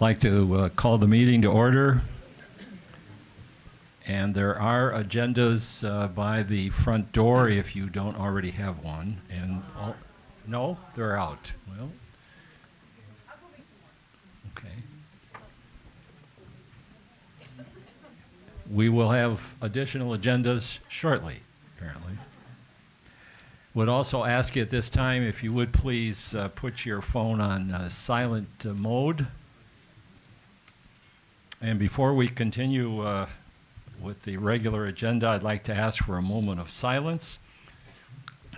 like to call the meeting to order. And there are agendas by the front door if you don't already have one. And no, they're out. Well, okay. We will have additional agendas shortly, apparently. Would also ask you at this time if you would please put your phone on silent mode. And before we continue with the regular agenda, I'd like to ask for a moment of silence.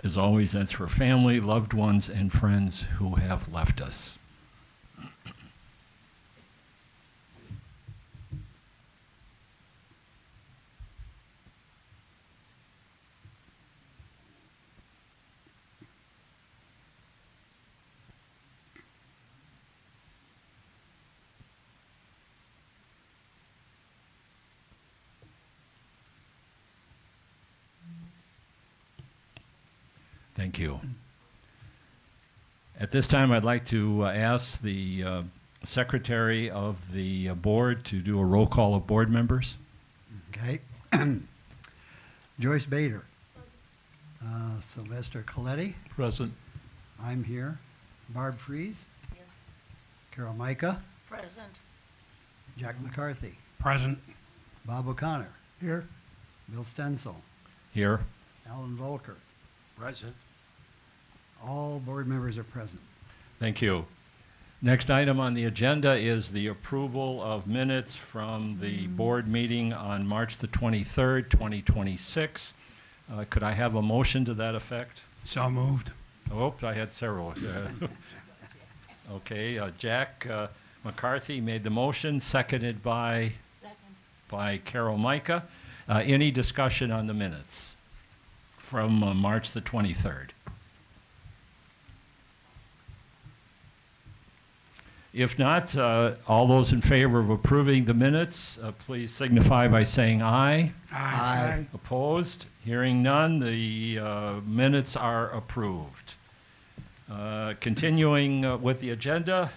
As always, that's for family, loved ones, and friends who have left us. Thank you. At this time, I'd like to ask the secretary of the board to do a roll call of board members. Okay. Joyce Bader. Sylvester Coletti. Present. I'm here. Barb Freeze. Here. Carol Micah. Present. Jack McCarthy. Present. Bob O'Connor. Here. Bill Stenzel. Here. Alan Volker. Present. All board members are present. Thank you. Next item on the agenda is the approval of minutes from the board meeting on March the 23rd, 2026. Could I have a motion to that effect? So moved. Oh, I had several. Okay, Jack McCarthy made the motion, seconded by Carol Micah. Any discussion on the minutes from March the 23rd? If not, all those in favor of approving the minutes, please signify by saying aye. Aye. Opposed? Hearing none, the minutes are approved. Continuing with the agenda,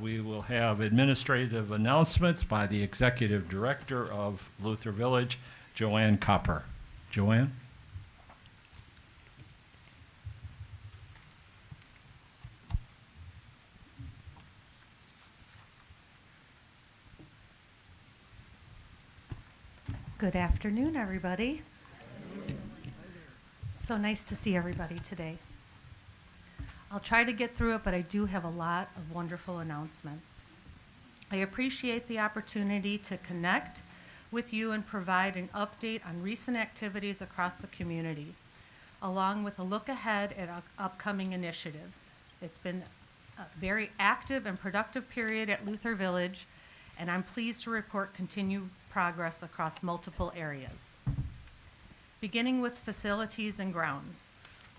we will have administrative announcements by the Executive Director of Luther Village, Joanne Copper. Joanne? Good afternoon, everybody. So nice to see everybody today. I'll try to get through it, but I do have a lot of wonderful announcements. I appreciate the opportunity to connect with you and provide an update on recent activities across the community, along with a look ahead at upcoming initiatives. It's been a very active and productive period at Luther Village, and I'm pleased to report continued progress across multiple areas. Beginning with facilities and grounds,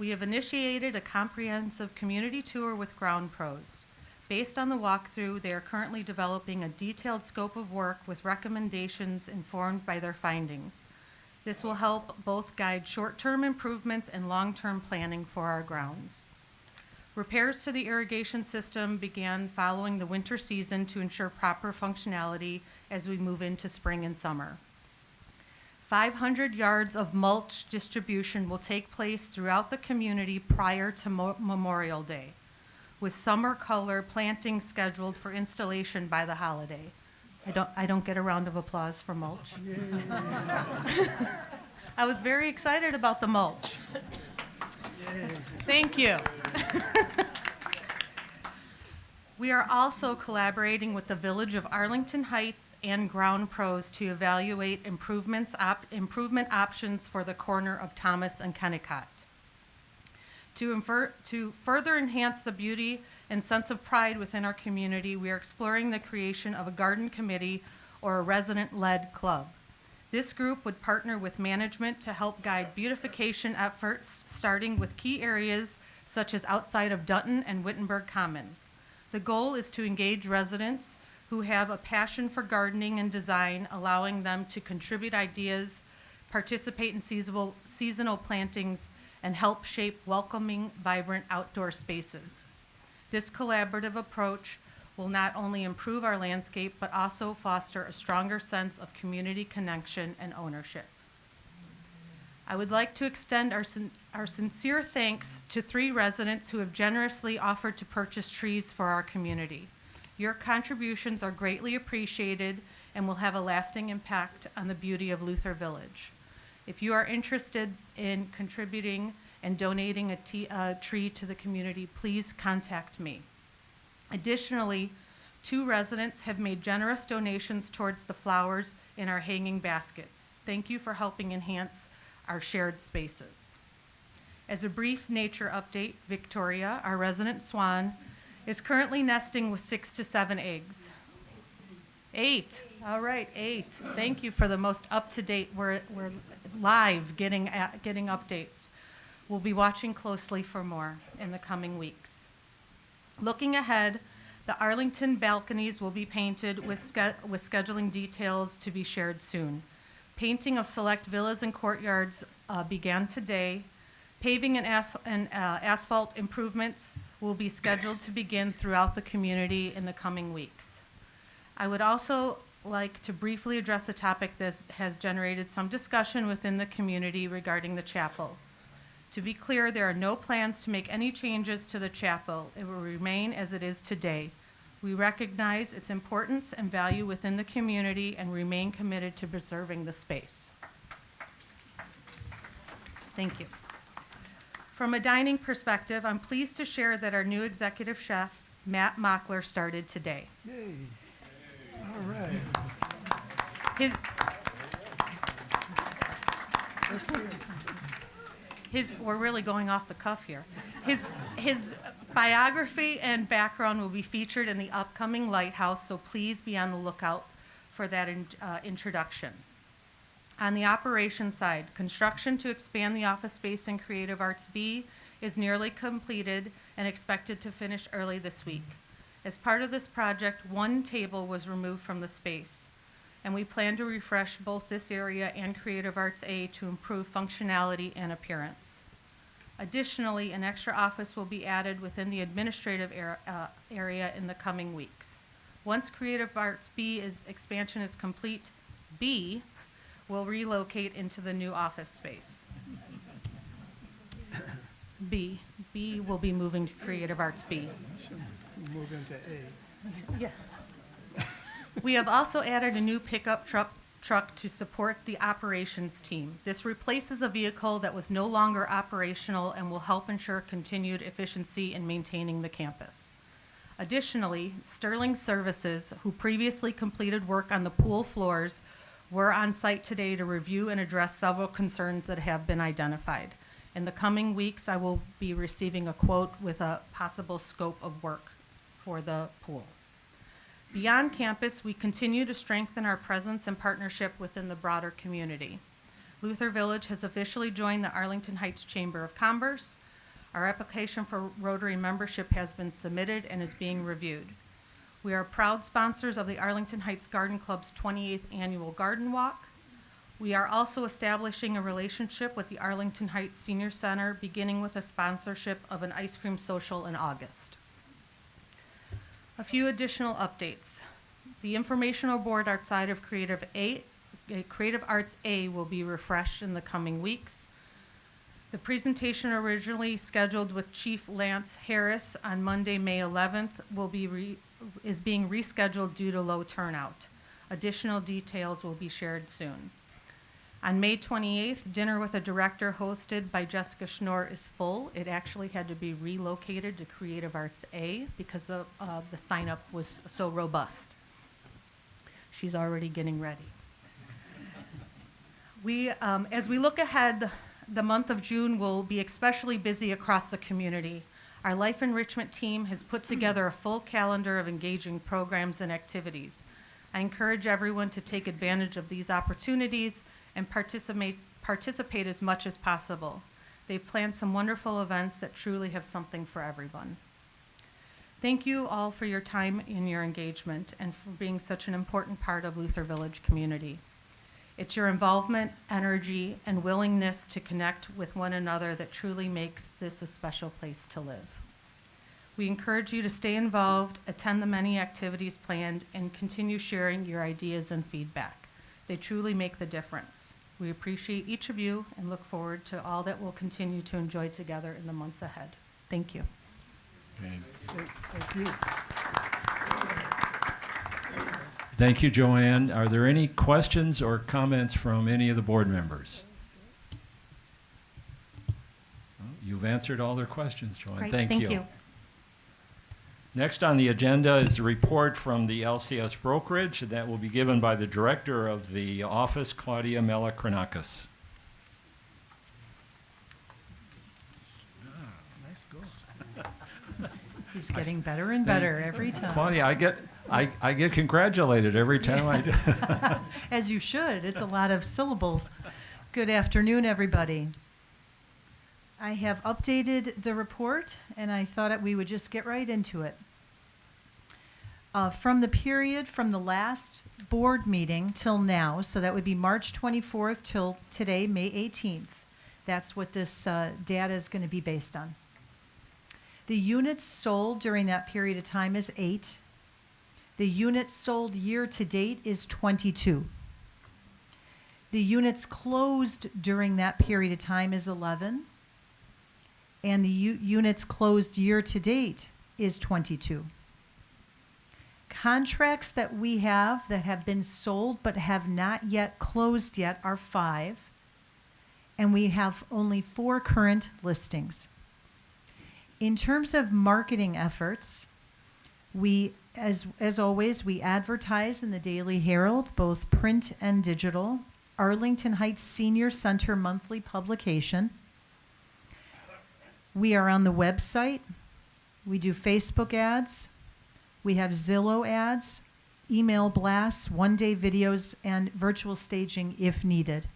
we have initiated a comprehensive community tour with Ground Pros. Based on the walkthrough, they are currently developing a detailed scope of work with recommendations informed by their findings. This will help both guide short-term improvements and long-term planning for our grounds. Repairs to the irrigation system began following the winter season to ensure proper functionality as we move into spring and summer. 500 yards of mulch distribution will take place throughout the community prior to Memorial Day, with summer color planting scheduled for installation by the holiday. I don't get a round of applause for mulch. I was very excited about the mulch. Thank you. We are also collaborating with the Village of Arlington Heights and Ground Pros to evaluate improvement options for the corner of Thomas and Kennicott. To further enhance the beauty and sense of pride within our community, we are exploring the creation of a garden committee or a resident-led club. This group would partner with management to help guide beautification efforts, starting with key areas such as outside of Dutton and Wittenberg Commons. The goal is to engage residents who have a passion for gardening and design, allowing them to contribute ideas, participate in seasonal plantings, and help shape welcoming, vibrant outdoor spaces. This collaborative approach will not only improve our landscape, but also foster a stronger sense of community connection and ownership. I would like to extend our sincere thanks to 3 residents who have generously offered to purchase trees for our community. Your contributions are greatly appreciated and will have a lasting impact on the beauty of Luther Village. If you are interested in contributing and donating a tree to the community, please contact me. Additionally, 2 residents have made generous donations towards the flowers in our hanging baskets. Thank you for helping enhance our shared spaces. As a brief nature update, Victoria, our resident swan, is currently nesting with 6 to 7 eggs. 8. All right, 8. Thank you for the most up-to-date. We're live getting updates. We'll be watching closely for more in the coming weeks. Looking ahead, the Arlington balconies will be painted with scheduling details to be shared soon. Painting of select villas and courtyards began today. Paving and asphalt improvements will be scheduled to begin throughout the community in the coming weeks. I would also like to briefly address a topic that has generated some discussion within the community regarding the chapel. To be clear, there are no plans to make any changes to the chapel. It will remain as it is today. We recognize its importance and value within the community and remain committed to preserving the space. Thank you. From a dining perspective, I'm pleased to share that our new executive chef, Matt Mockler, started today. Yay. All right. We're really going off the cuff here. His biography and background will be featured in the upcoming Lighthouse, so please be on the lookout for that introduction. On the operations side, construction to expand the office space in Creative Arts B is nearly completed and expected to finish early this week. As part of this project, 1 table was removed from the space, and we plan to refresh both this area and Creative Arts A to improve functionality and appearance. Additionally, an extra office will be added within the administrative area in the coming weeks. Once Creative Arts B expansion is complete, B will relocate into the new office space. B will be moving to Creative Arts B. Move into A. Yes. We have also added a new pickup truck to support the operations team. This replaces a vehicle that was no longer operational and will help ensure continued efficiency in maintaining the campus. Additionally, Sterling Services, who previously completed work on the pool floors, were on site today to review and address several concerns that have been identified. In the coming weeks, I will be receiving a quote with a possible scope of work for the pool. Beyond campus, we continue to strengthen our presence and partnership within the broader community. Luther Village has officially joined the Arlington Heights Chamber of Commerce. Our application for Rotary membership has been submitted and is being reviewed. We are proud sponsors of the Arlington Heights Garden Club's 28th annual Garden Walk. We are also establishing a relationship with the Arlington Heights Senior Center, beginning with a sponsorship of an ice cream social in August. A few additional updates. The informational board outside of Creative Arts A will be refreshed in the coming weeks. The presentation originally scheduled with Chief Lance Harris on Monday, May 11th is being rescheduled due to low turnout. Additional details will be shared soon. On May 28th, dinner with a director hosted by Jessica Schnorr is full. It actually had to be relocated to Creative Arts A because the sign-up was so robust. She's already getting ready. As we look ahead, the month of June will be especially busy across the community. Our Life Enrichment team has put together a full calendar of engaging programs and activities. I encourage everyone to take advantage of these opportunities and participate as much as possible. They've planned some wonderful events that truly have something for everyone. Thank you all for your time and your engagement and for being such an important part of Luther Village community. It's your involvement, energy, and willingness to connect with one another that truly makes this a special place to live. We encourage you to stay involved, attend the many activities planned, and continue sharing your ideas and feedback. They truly make the difference. We appreciate each of you and look forward to all that we'll continue to enjoy together in the months ahead. Thank you. Okay. Thank you. Thank you, Joanne. Are there any questions or comments from any of the board members? Well, you've answered all their questions, Joanne. Great, Thank thank you. Next on the agenda is a report from the LCS brokerage that will be given by the director of the office, Claudia Melakranakis. Nice goal. He's getting better and better every time. Claudia, I get congratulated every time I do. As you should. It's a lot of syllables. Good afternoon, everybody. I have updated the report, and I thought we would just get right into it. From the period from the last board meeting till now, so that would be March 24th till today, May 18th. That's what this data is going to be based on. The units sold during that period of time is 8. The units sold year to date is 22. The units closed during that period of time is 11. And the units closed year to date is 22. Contracts that we have that have been sold but have not yet closed yet are 5. And we have only 4 current listings. In terms of marketing efforts, we, as always, we advertise in the Daily Herald, both print and digital, Arlington Heights Senior Center monthly publication. We are on the website. We do Facebook ads. We have Zillow ads, email blasts, one-day videos, and virtual staging if needed.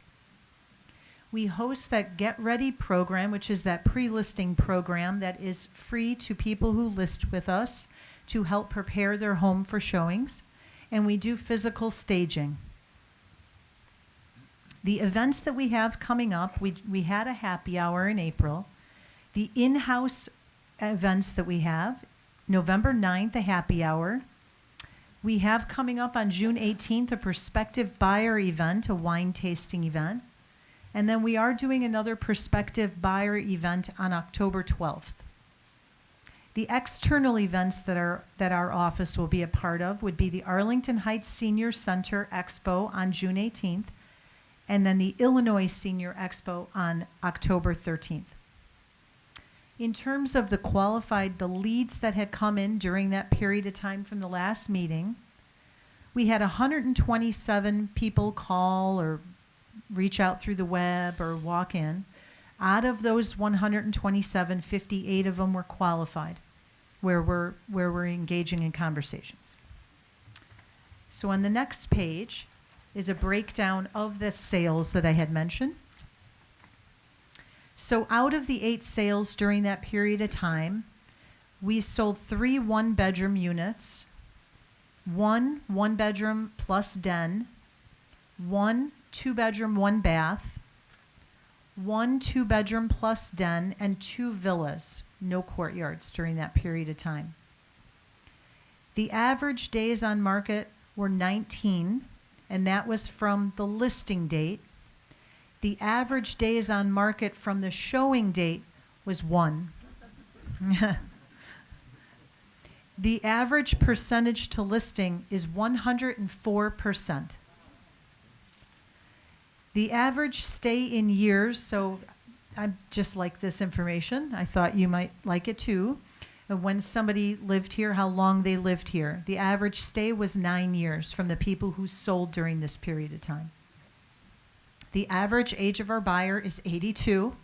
We host that Get Ready program, which is that pre-listing program that is free to people who list with us to help prepare their home for showings. And we do physical staging. The events that we have coming up, we had a happy hour in April. The in-house events that we have, November 9th, a happy hour. We have coming up on June 18th a prospective buyer event, a wine tasting event. And then we are doing another prospective buyer event on October 12th. The external events that our office will be a part of would be the Arlington Heights Senior Center Expo on June 18th, and then the Illinois Senior Expo on October 13th. In terms of the leads that had come in during that period of time from the last meeting, we had 127 people call or reach out through the web or walk in. Out of those 127, 58 of them were qualified, where we're engaging in conversations. So on the next page is a breakdown of the sales that I had mentioned. So out of the 8 sales during that period of time, we sold 3 one-bedroom units, 1 one-bedroom plus den, 1 two-bedroom, 1 bath, 1 two-bedroom plus den, and 2 villas, no courtyards during that period of time. The average days on market were 19, and that was from the listing date. The average days on market from the showing date was 1. The average percentage to listing is 104%. The average stay in years, so I just like this information. I thought you might like it too. When somebody lived here, how long they lived here. The average stay was 9 years from the people who sold during this period of time. The average age of our buyer is 82.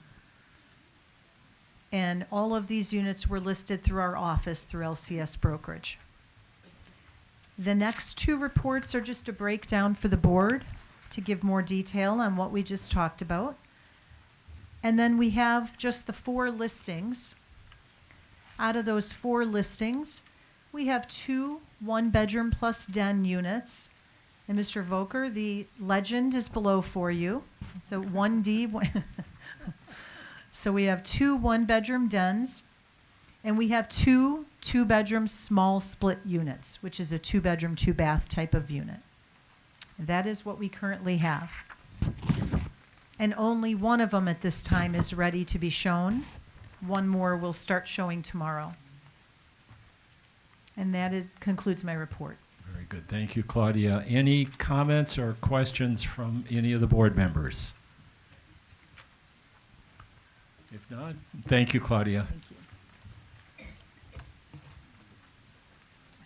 And all of these units were listed through our office through LCS Brokerage. The next 2 reports are just a breakdown for the board to give more detail on what we just talked about. And then we have just the 4 listings. Out of those 4 listings, we have 2 one-bedroom plus den units. And Mr. Volker, the legend is below for you. So 1D. So we have 2 one-bedroom dens. And we have two two-bedroom small split units, which is a two-bedroom, two-bath type of unit. That is what we currently have. And only one of them at this time is ready to be shown. One more will start showing tomorrow. And that concludes my report. Very good. Thank you, Claudia. Any comments or questions from any of the board members? If not, thank you, Claudia. Thank you.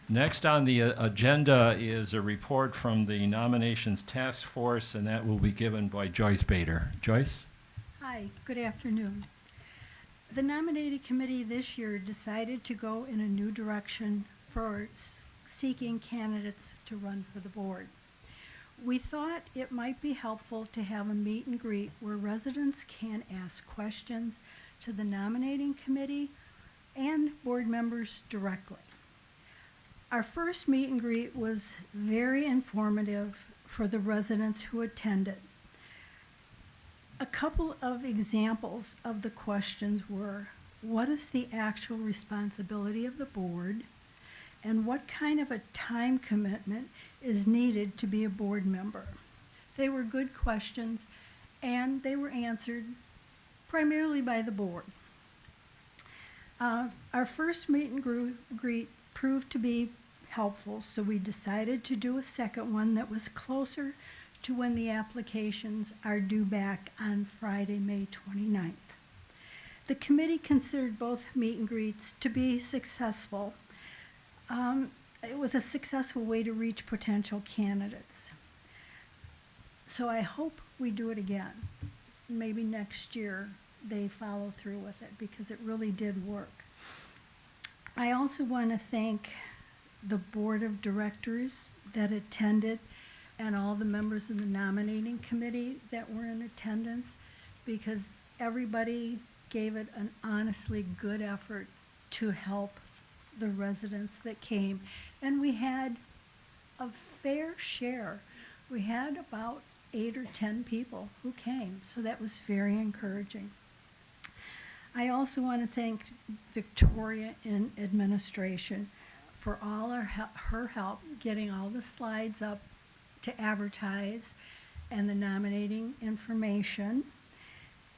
Next on the agenda is a report from the Nominations Task Force, and that will be given by Joyce Bader. Joyce? Hi, good afternoon. The nominating committee this year decided to go in a new direction for seeking candidates to run for the board. We thought it might be helpful to have a meet and greet where residents can ask questions to the nominating committee and board members directly. Our first meet and greet was very informative for the residents who attended. A couple of examples of the questions were, what is the actual responsibility of the board? And what kind of a time commitment is needed to be a board member? They were good questions, and they were answered primarily by the board. Our first meet and greet proved to be helpful, so we decided to do a second one that was closer to when the applications are due back on Friday, May 29th. The committee considered both meet and greets to be successful. It was a successful way to reach potential candidates. So I hope we do it again. Maybe next year they follow through with it because it really did work. I also want to thank the board of directors that attended and all the members of the nominating committee that were in attendance, because everybody gave it an honestly good effort to help the residents that came. And we had a fair share. We had about 8 or 10 people who came, so that was very encouraging. I also want to thank Victoria in administration for all her help getting all the slides up to advertise and the nominating information,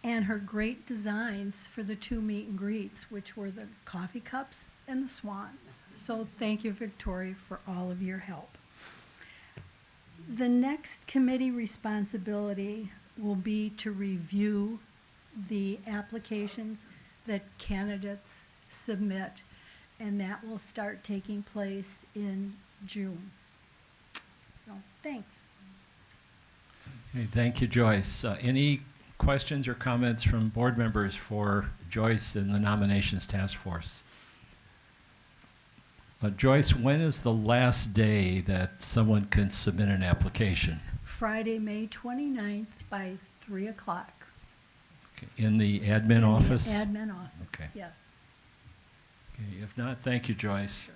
and her great designs for the 2 meet and greets, which were the coffee cups and the swans. So thank you, Victoria, for all of your help. The next committee responsibility will be to review the applications that candidates submit, and that will start taking place in June. So, thanks. Okay, thank you, Joyce. Any questions or comments from board members for Joyce and the Nominations Task Force? Joyce, when is the last day that someone can submit an application? Friday, May 29th by 3 o'clock. Okay, in the admin office? Admin office, Okay. yes. Okay, if not, thank you, Joyce.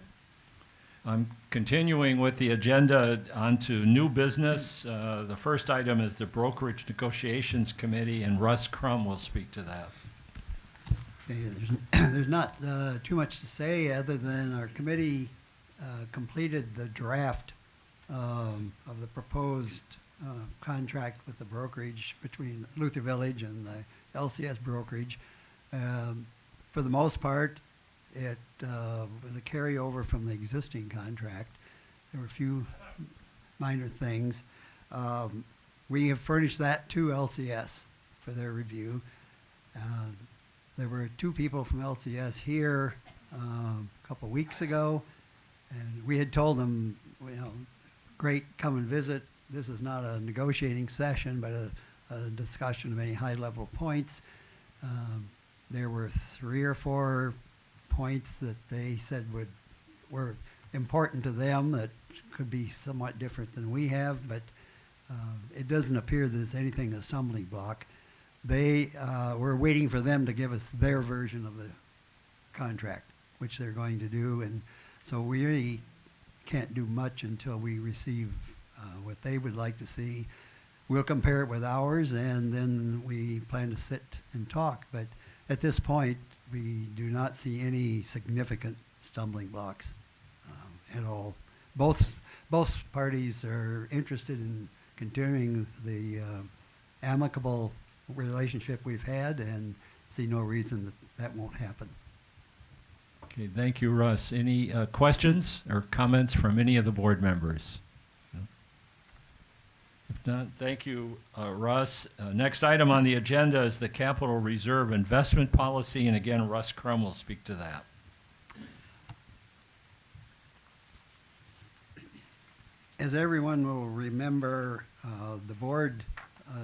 I'm continuing with the agenda onto new business. The first item is the Brokerage Negotiations Committee, and Russ Crum will speak to that. Okay, there's not too much to say other than our committee completed the draft of the proposed contract with the brokerage between Luther Village and the LCS brokerage. For the most part, it was a carryover from the existing contract. There were a few minor things. We have furnished that to LCS for their review. There were 2 people from LCS here a couple weeks ago, and we had told them, you know, great, come and visit. This is not a negotiating session, but a discussion of any high-level points. There were 3 or 4 points that they said were important to them that could be somewhat different than we have, but it doesn't appear there's anything a stumbling block. They were waiting for them to give us their version of the contract, which they're going to do, and so we really can't do much until we receive what they would like to see. We'll compare it with ours, and then we plan to sit and talk, but at this point, we do not see any significant stumbling blocks at all. Both parties are interested in continuing the amicable relationship we've had and see no reason that that won't happen. Okay, thank you, Russ. Any questions or comments from any of the board members? No? If not, thank you, Russ. Next item on the agenda is the Capital Reserve Investment Policy, and again, Russ Crum will speak to that. As everyone will remember, the board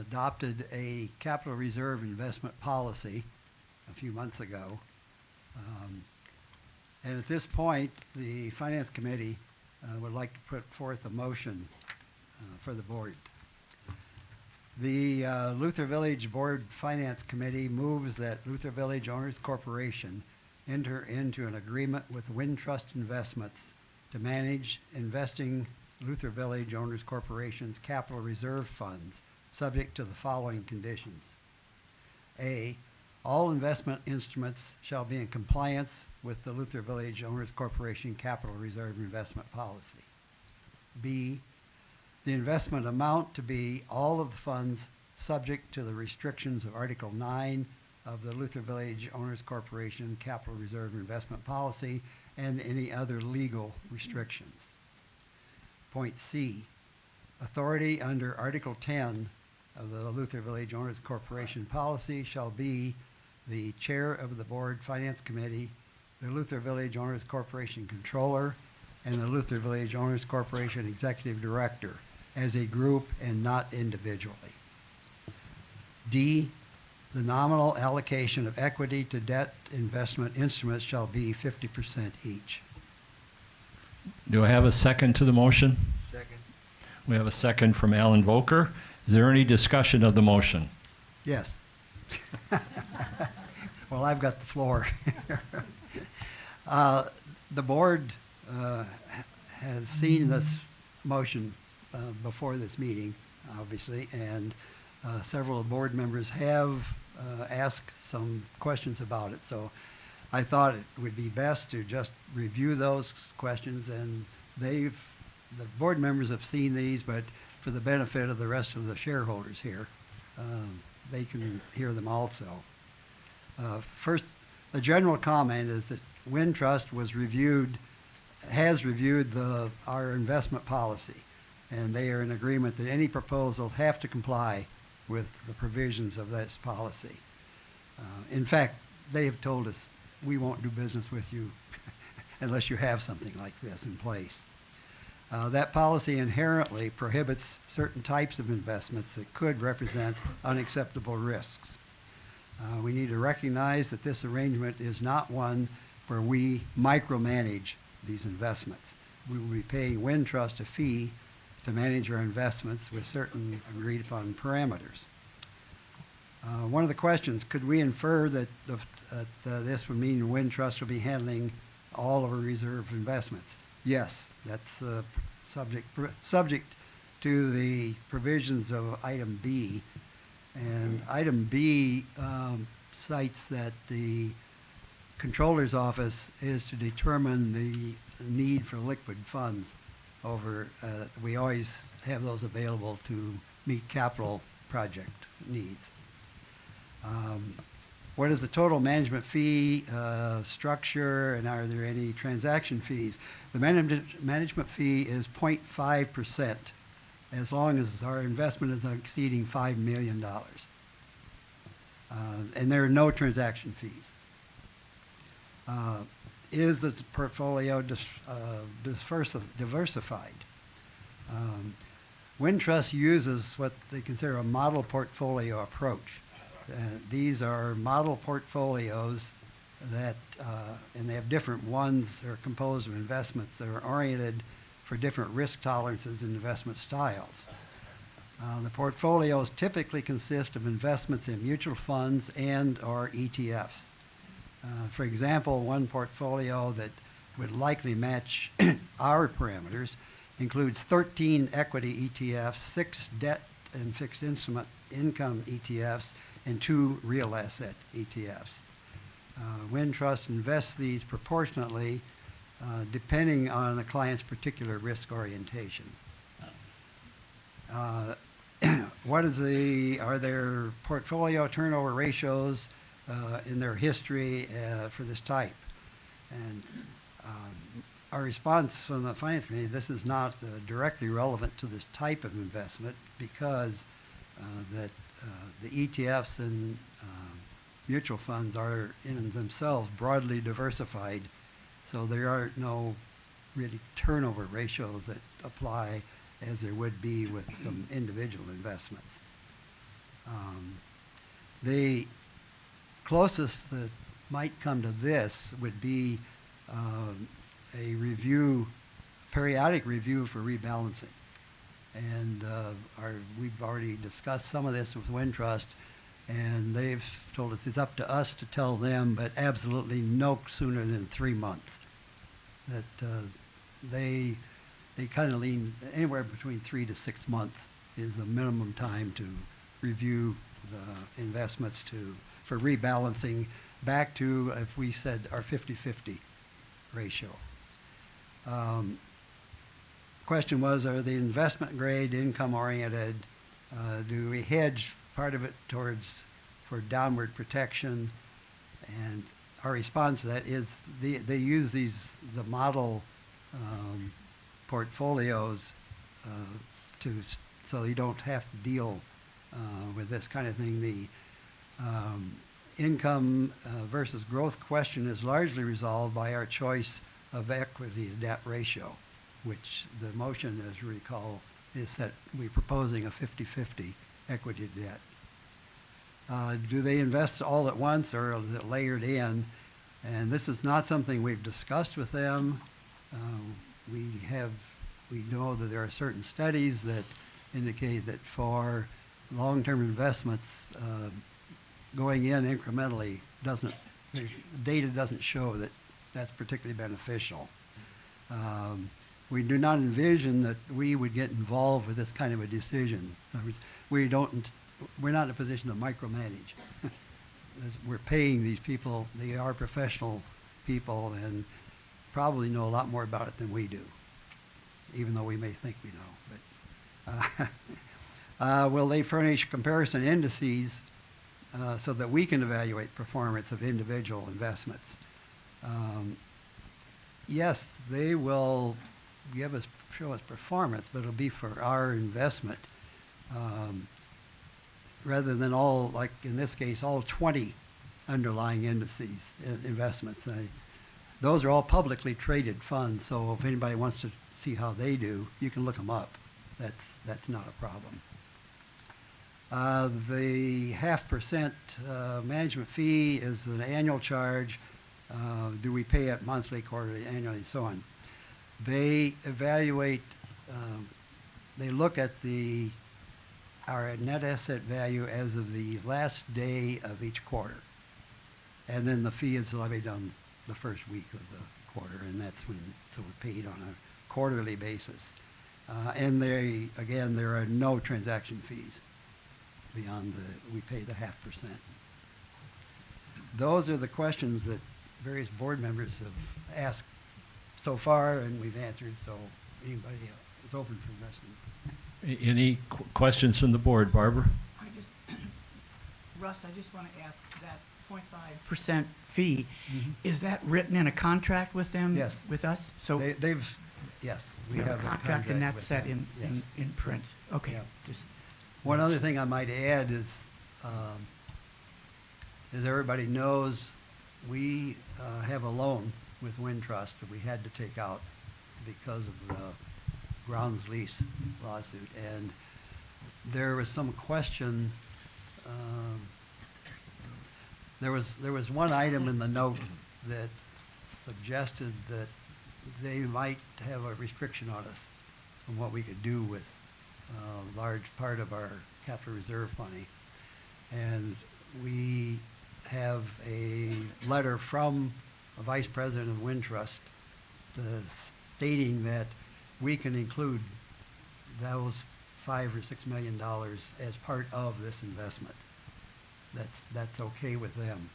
adopted a capital reserve investment policy a few months ago. And at this point, the Finance Committee would like to put forth a motion for the board. The Luther Village Board Finance Committee moves that Luther Village Owners Corporation enter into an agreement with Wintrust Investments to manage investing Luther Village Owners Corporation's capital reserve funds, subject to the following conditions. A, all investment instruments shall be in compliance with the Luther Village Owners Corporation Capital Reserve Investment Policy. B, the investment amount to be all of the funds subject to the restrictions of Article 9 of the Luther Village Owners Corporation Capital Reserve Investment Policy and any other legal restrictions. Point C, authority under Article 10 of the Luther Village Owners Corporation Policy shall be the chair of the Board Finance Committee, the Luther Village Owners Corporation Controller, and the Luther Village Owners Corporation Executive Director as a group and not individually. D, the nominal allocation of equity to debt investment instruments shall be 50% each. Do I have a second to the motion? Second. We have a second from Alan Volker. Is there any discussion of the motion? Yes. Well, I've got the floor. The board has seen this motion before this meeting, obviously, and several of the board members have asked some questions about it. So I thought it would be best to just review those questions, and the board members have seen these, but for the benefit of the rest of the shareholders here, they can hear them also. First, the general comment is that Wintrust has reviewed our investment policy, and they are in agreement that any proposals have to comply with the provisions of this policy. In fact, they have told us we won't do business with you unless you have something like this in place. That policy inherently prohibits certain types of investments that could represent unacceptable risks. We need to recognize that this arrangement is not one where we micromanage these investments. We will be paying Wintrust a fee to manage our investments with certain agreed upon parameters. One of the questions, could we infer that this would mean Wintrust will be handling all of our reserve investments? Yes, that's subject to the provisions of item B. And item B cites that the controller's office is to determine the need for liquid funds over, we always have those available to meet capital project needs. What is the total management fee structure, and are there any transaction fees? The management fee is 0.5% as long as our investment is exceeding $5 million. And there are no transaction fees. Is the portfolio diversified? Wintrust uses what they consider a model portfolio approach. These are model portfolios that, and they have different ones that are composed of investments that are oriented for different risk tolerances and investment styles. The portfolios typically consist of investments in mutual funds and or ETFs. For example, one portfolio that would likely match our parameters includes 13 equity ETFs, 6 debt and fixed instrument income ETFs, and 2 real asset ETFs. Wintrust invests these proportionately depending on the client's particular risk orientation. Are there portfolio turnover ratios in their history for this type? And our response from the Finance Committee, this is not directly relevant to this type of investment because the ETFs and mutual funds are in themselves broadly diversified, so there are no really turnover ratios that apply as there would be with some individual investments. The closest that might come to this would be a review, periodic review for rebalancing. And we've already discussed some of this with Wintrust, and they've told us it's up to us to tell them, but absolutely no sooner than 3 months. That they kind of lean anywhere between 3 to 6 months is the minimum time to review the investments for rebalancing back to, if we said, our 50-50 ratio. Question was, are the investment grade income oriented? Do we hedge part of it for downward protection? And our response to that is they use the model portfolios so you don't have to deal with this kind of thing. The income versus growth question is largely resolved by our choice of equity to debt ratio, which the motion, as you recall, is that we're proposing a 50-50 equity to debt. Do they invest all at once or is it layered in? And this is not something we've discussed with them. We know that there are certain studies that indicate that for long-term investments, going in incrementally data doesn't show that that's particularly beneficial. We do not envision that we would get involved with this kind of a decision. In other words, we're not in a position to micromanage. We're paying these people, they are professional people and probably know a lot more about it than we do, even though we may think we know. But will they furnish comparison indices so that we can evaluate performance of individual investments? Yes, they will show us performance, but it'll be for our investment rather than all, like in this case, all 20 underlying indices, investments. Those are all publicly traded funds, so if anybody wants to see how they do, you can look them up. That's not a problem. The 0.5% management fee is an annual charge. Do we pay it monthly, quarterly, annually, and so on? They evaluate, they look at our net asset value as of the last day of each quarter. And then the fee is levied on the first week of the quarter, and that's when, so we're paid on a quarterly basis. And there are no transaction fees beyond we pay the 0.5%. Those are the questions that various board members have asked so far, and we've answered, so anybody else, it's open for the rest of them. Any questions from the board? Barbara? Russ, I just want to ask that 0.5% fee, is that written in a contract with them? Yes. With us? So Yes, we have a contract and that's with set them. Yes. in print. Okay. Yeah. Just One other thing I might add is, as everybody knows, we have a loan with Wintrust that we had to take out because of the grounds lease lawsuit. And there was some question, there was one item in the note that suggested that they might have a restriction on us on what we could do with a large part of our capital reserve money. And we have a letter from a vice president of Wintrust stating that we can include those $5 or $6 million as part of this investment. That's okay with them.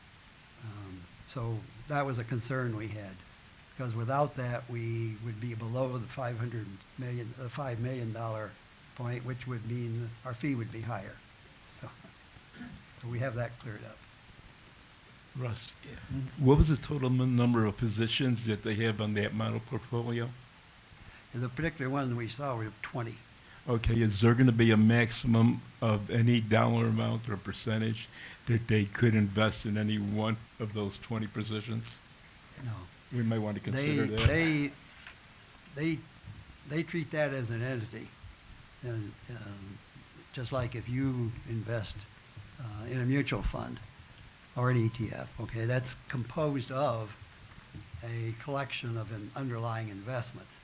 So that was a concern we had, because without that, we would be below the $5 million point, which would mean our fee would be higher. So we have that cleared up. Russ, what was the total number of positions that they have on that model portfolio? And the particular one we saw, we have 20. Okay, is there going to be a maximum of any dollar amount or percentage that they could invest in any one of those 20 positions? No. We might want to They, consider that. they treat that as an entity. And just like if you invest in a mutual fund or an ETF, okay, that's composed of a collection of underlying investments.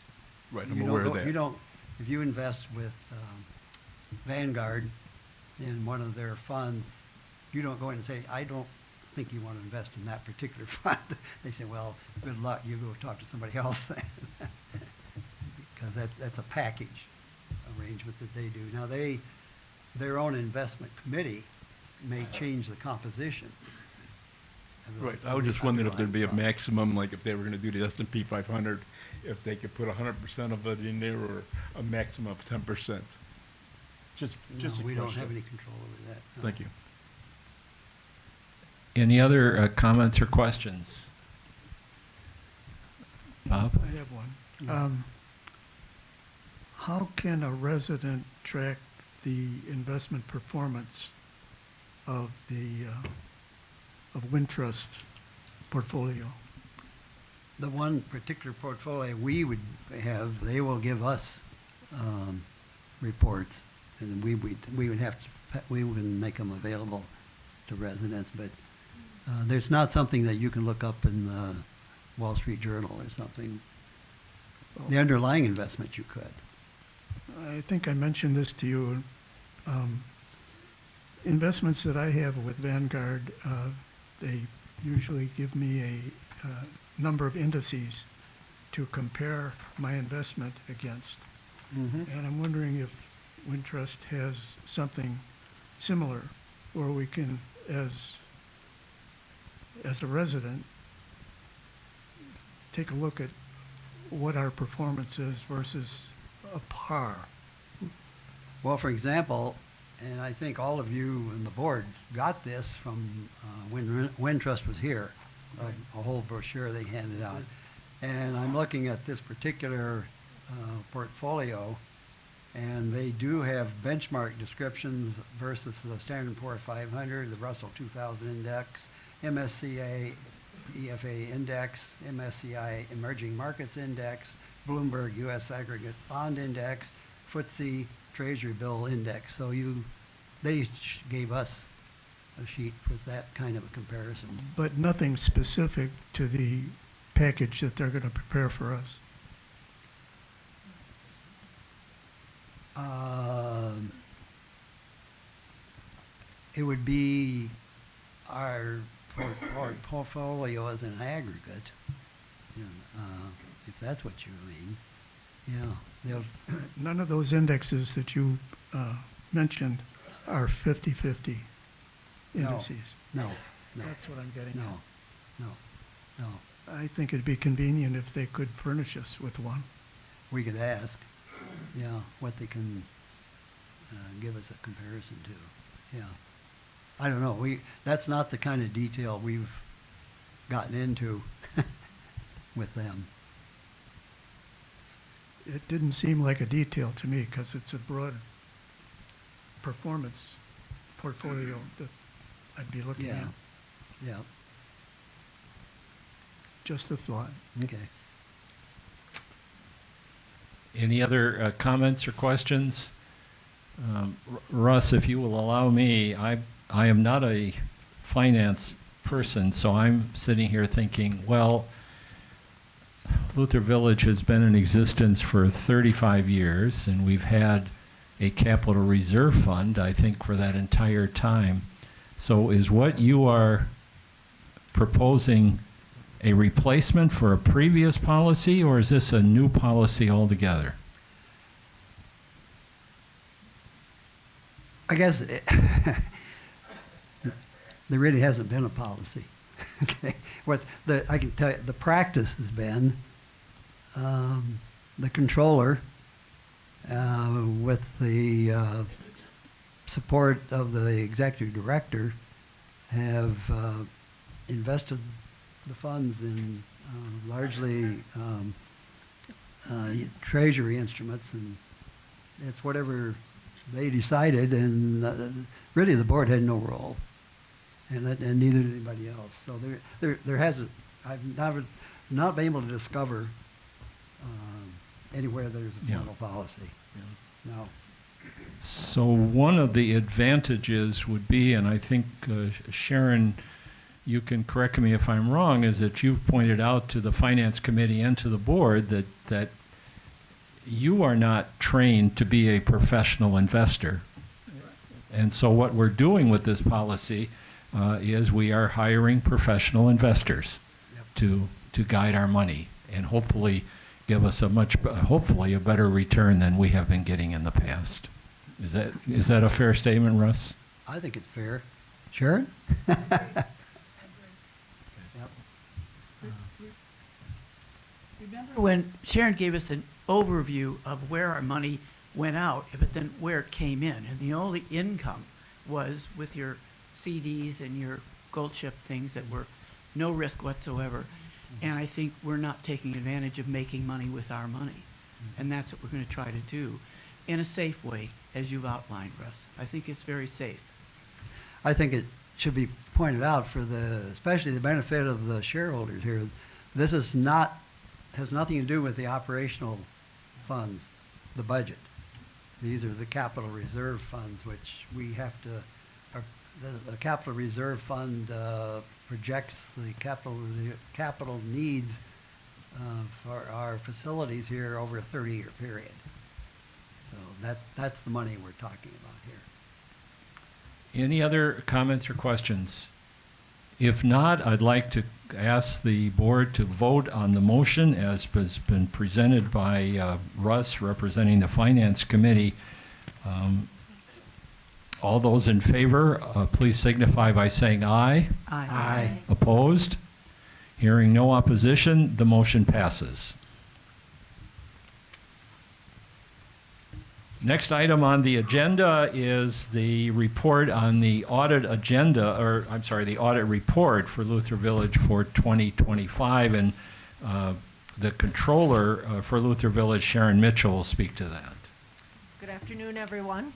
Right, You I'm don't aware of go- that. You don't, if you invest with Vanguard in one of their funds, you don't go in and say, I don't think you want to invest in that particular fund. They say, well, good luck, you go talk to somebody else then. Because that's a package arrangement that they do. Now, their own investment committee may change the composition. of the- Right, I of was the just wondering if there'd be a underlying fund. maximum, like if they were going to do the S&P 500, if they could put 100% of it in there or a maximum of 10%. Just a No, question. we don't have any control over that. no. Thank you. Any other comments or questions? Bob? I have one. How can a resident track the investment performance of the, of Wintrust portfolio? The one particular portfolio we would have, they will give us reports, and we would have to, we wouldn't make them available to residents, but there's not something that you can look up in the Wall Street Journal or something. The underlying investment you could. I think I mentioned this to you. Investments that I have with Vanguard, they usually give me a number of indices to compare my investment against. And I'm wondering if Wintrust has something similar where we can, as a resident, take a look at what our performance is versus a par. Well, for example, and I think all of you and the board got this from when Wintrust was here, a whole brochure they handed out. And I'm looking at this particular portfolio, and they do have benchmark descriptions versus the Standard & Poor's 500, the Russell 2000 Index, MSCI EFA Index, MSCI Emerging Markets Index, Bloomberg U.S. Aggregate Bond Index, FTSE Treasury Bill Index. So they gave us a sheet with that kind of a comparison. But nothing specific to the package that they're going to prepare for us. It would be our portfolio as an aggregate, you know, if that's what you mean. Yeah, None of those indexes that you mentioned are 50/50 No. indices. no, no, That's what I'm getting no, no, no. at. I think it'd be convenient if they could furnish us with one. We could ask, yeah, what they can give us a comparison to, yeah. I don't know, that's not the kind of detail we've gotten into with them. It didn't seem like a detail to me because it's a broad performance portfolio that I'd be looking Yeah, at. yeah, Just a thought. okay. Any other comments or questions? Russ, if you will allow me, I am not a finance person, so I'm sitting here thinking, well, Luther Village has been in existence for 35 years, and we've had a capital reserve fund, I think, for that entire time. So is what you are proposing a replacement for a previous policy, or is this a new policy altogether? I guess there really hasn't been a policy. Okay, I can tell you, the practice has been, the controller, with the support of the executive director, have invested the funds in largely treasury instruments, and it's whatever they decided, and really the board had no role, and neither did anybody else. So there hasn't, I've not been able to discover anywhere there's a Yeah. formal policy. No. So one of the advantages would be, and I think Sharon, you can correct me if I'm wrong, is that you've pointed out to the Finance Committee and to the board that you are not trained to be a professional investor. And so what we're doing with this policy is we are hiring professional investors to guide our money and hopefully give us hopefully a better return than we have been getting in the past. Is that a fair statement, Russ? I think it's fair. Sharon? Yep. Remember when Sharon gave us an overview of where our money went out, but then where it came in, and the only income was with your CDs and your gold chip things that were no risk whatsoever. And I think we're not taking advantage of making money with our money. And that's what we're going to try to do in a safe way, as you've outlined, Russ. I think it's very safe. I think it should be pointed out especially the benefit of the shareholders here. This has nothing to do with the operational funds, the budget. These are the capital reserve funds, which we have to, the capital reserve fund projects the capital needs for our facilities here over a 30-year period. So that's the money we're talking about here. Any other comments or questions? If not, I'd like to ask the board to vote on the motion as has been presented by Russ, representing the Finance Committee. All those in favor, please signify by saying aye. Aye. Opposed? Hearing no opposition, the motion passes. Next item on the agenda is the report on the audit agenda, or I'm sorry, the audit report for Luther Village for 2025, and the controller for Luther Village, Sharon Mitchell, will speak to that. Good afternoon, everyone.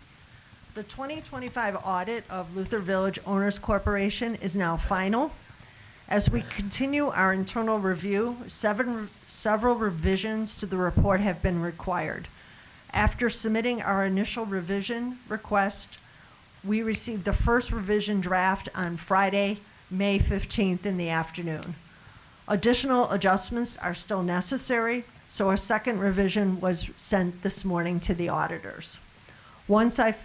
The 2025 audit of Luther Village Owners Corporation is now final. As we continue our internal review, several revisions to the report have been required. After submitting our initial revision request, we received the first revision draft on Friday, May 15th in the afternoon. Additional adjustments are still necessary, so a second revision was sent this morning to the auditors. Once I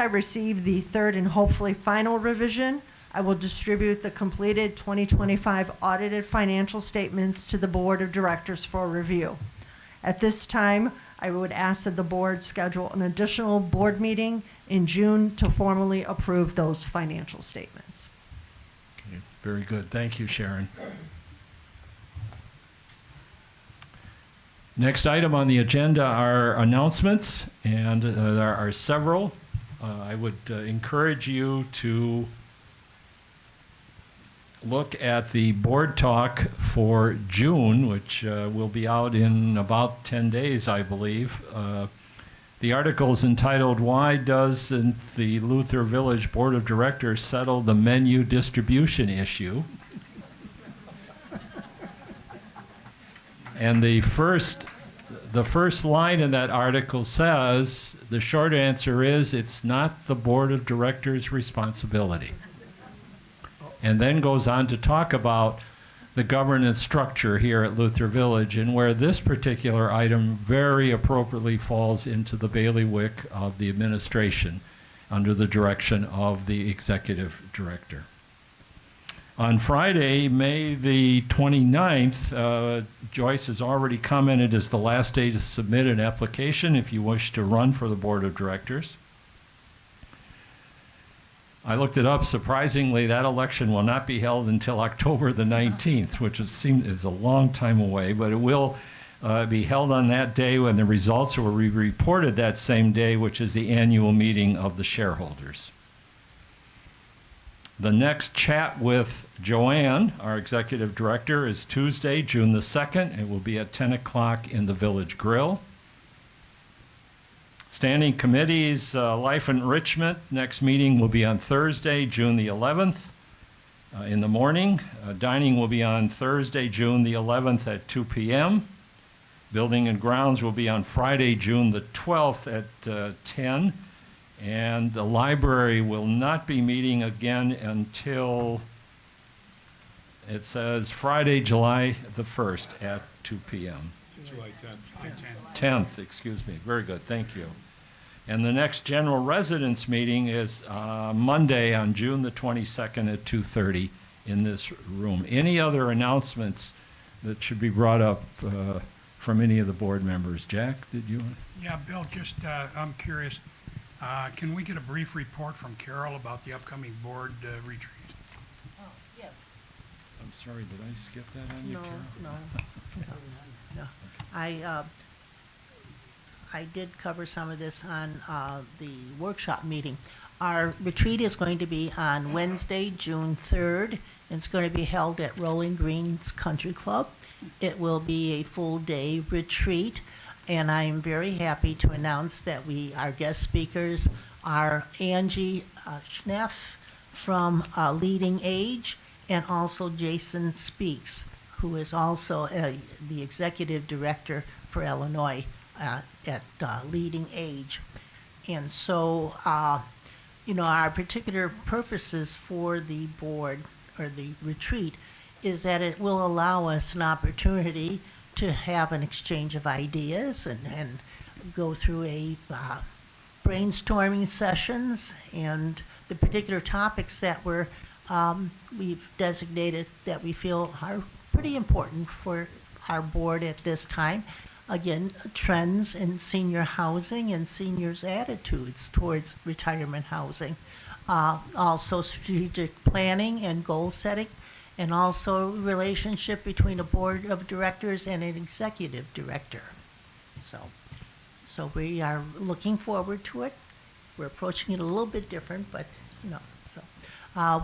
receive the third and hopefully final revision, I will distribute the completed 2025 audited financial statements to the Board of Directors for review. At this time, I would ask that the board schedule an additional board meeting in June to formally approve those financial statements. Okay, very good. Thank you, Sharon. Next item on the agenda are announcements, and there are several. I would encourage you to look at the board talk for June, which will be out in about 10 days, I believe. The article is entitled, "Why Doesn't the Luther Village Board of Directors Settle the Menu Distribution Issue?" And the first line in that article says, the short answer is, it's not the Board of Directors' responsibility. And then goes on to talk about the governance structure here at Luther Village, and where this particular item very appropriately falls into the bailiwick of the administration under the direction of the executive director. On Friday, May the 29th, Joyce has already commented, is the last day to submit an application if you wish to run for the Board of Directors. I looked it up. Surprisingly, that election will not be held until October the 19th, which is a long time away, but it will be held on that day when the results will be reported that same day, which is the annual meeting of the shareholders. The next chat with Joanne, our executive director, is Tuesday, June the 2nd. It will be at 10 o'clock in the Village Grill. Standing committees, Life Enrichment, next meeting will be on Thursday, June the 11th in the morning. Dining will be on Thursday, June the 11th at 2 p.m. Building and Grounds will be on Friday, June the 12th at 10. And the library will not be meeting again until, it says, Friday, July the 1st at 2 p.m. July 10th. 10th, excuse me. Very good, thank you. And the next general residence meeting is Monday on June the 22nd at 2:30 in this room. Any other announcements that should be brought up from any of the board members? Jack, did you? Yeah, Bill, just, I'm curious, can we get a brief report from Carol about the upcoming board retreat? Oh, yes. I'm sorry, did I skip that on you, No, Carol? no. I did cover some of this on the workshop meeting. Our retreat is going to be on Wednesday, June 3rd. It's going to be held at Rolling Greens Country Club. It will be a full-day retreat, and I'm very happy to announce that our guest speakers are Angie Schneff from Leading Age, and also Jason Speaks, who is also the executive director for Illinois at Leading Age. And so, our particular purposes for the board or the retreat is that it will allow us an opportunity to have an exchange of ideas and go through a brainstorming sessions, and the particular topics that we've designated that we feel are pretty important for our board at this time. Again, trends in senior housing and seniors' attitudes towards retirement housing. Also strategic planning and goal setting, and also relationship between a board of directors and an executive director. So we are looking forward to it. We're approaching it a little bit different, but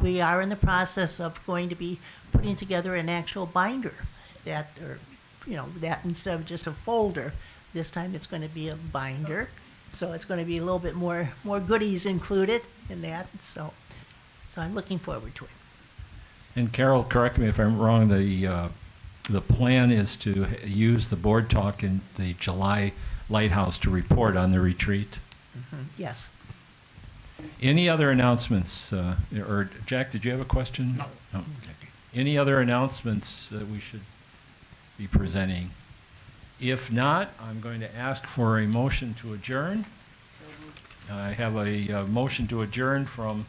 we are in the process of going to be putting together an actual binder that instead of just a folder, this time it's going to be a binder. So it's going to be a little bit more goodies included in that. So I'm looking forward to it. And Carol, correct me if I'm wrong, the plan is to use the board talk in the July Lighthouse to report on the retreat. Mm-hmm. Yes. Any other announcements? Or Jack, did you have a question? No. Okay. Any other announcements that we should be presenting? If not, I'm going to ask for a motion to adjourn. I have a motion to adjourn from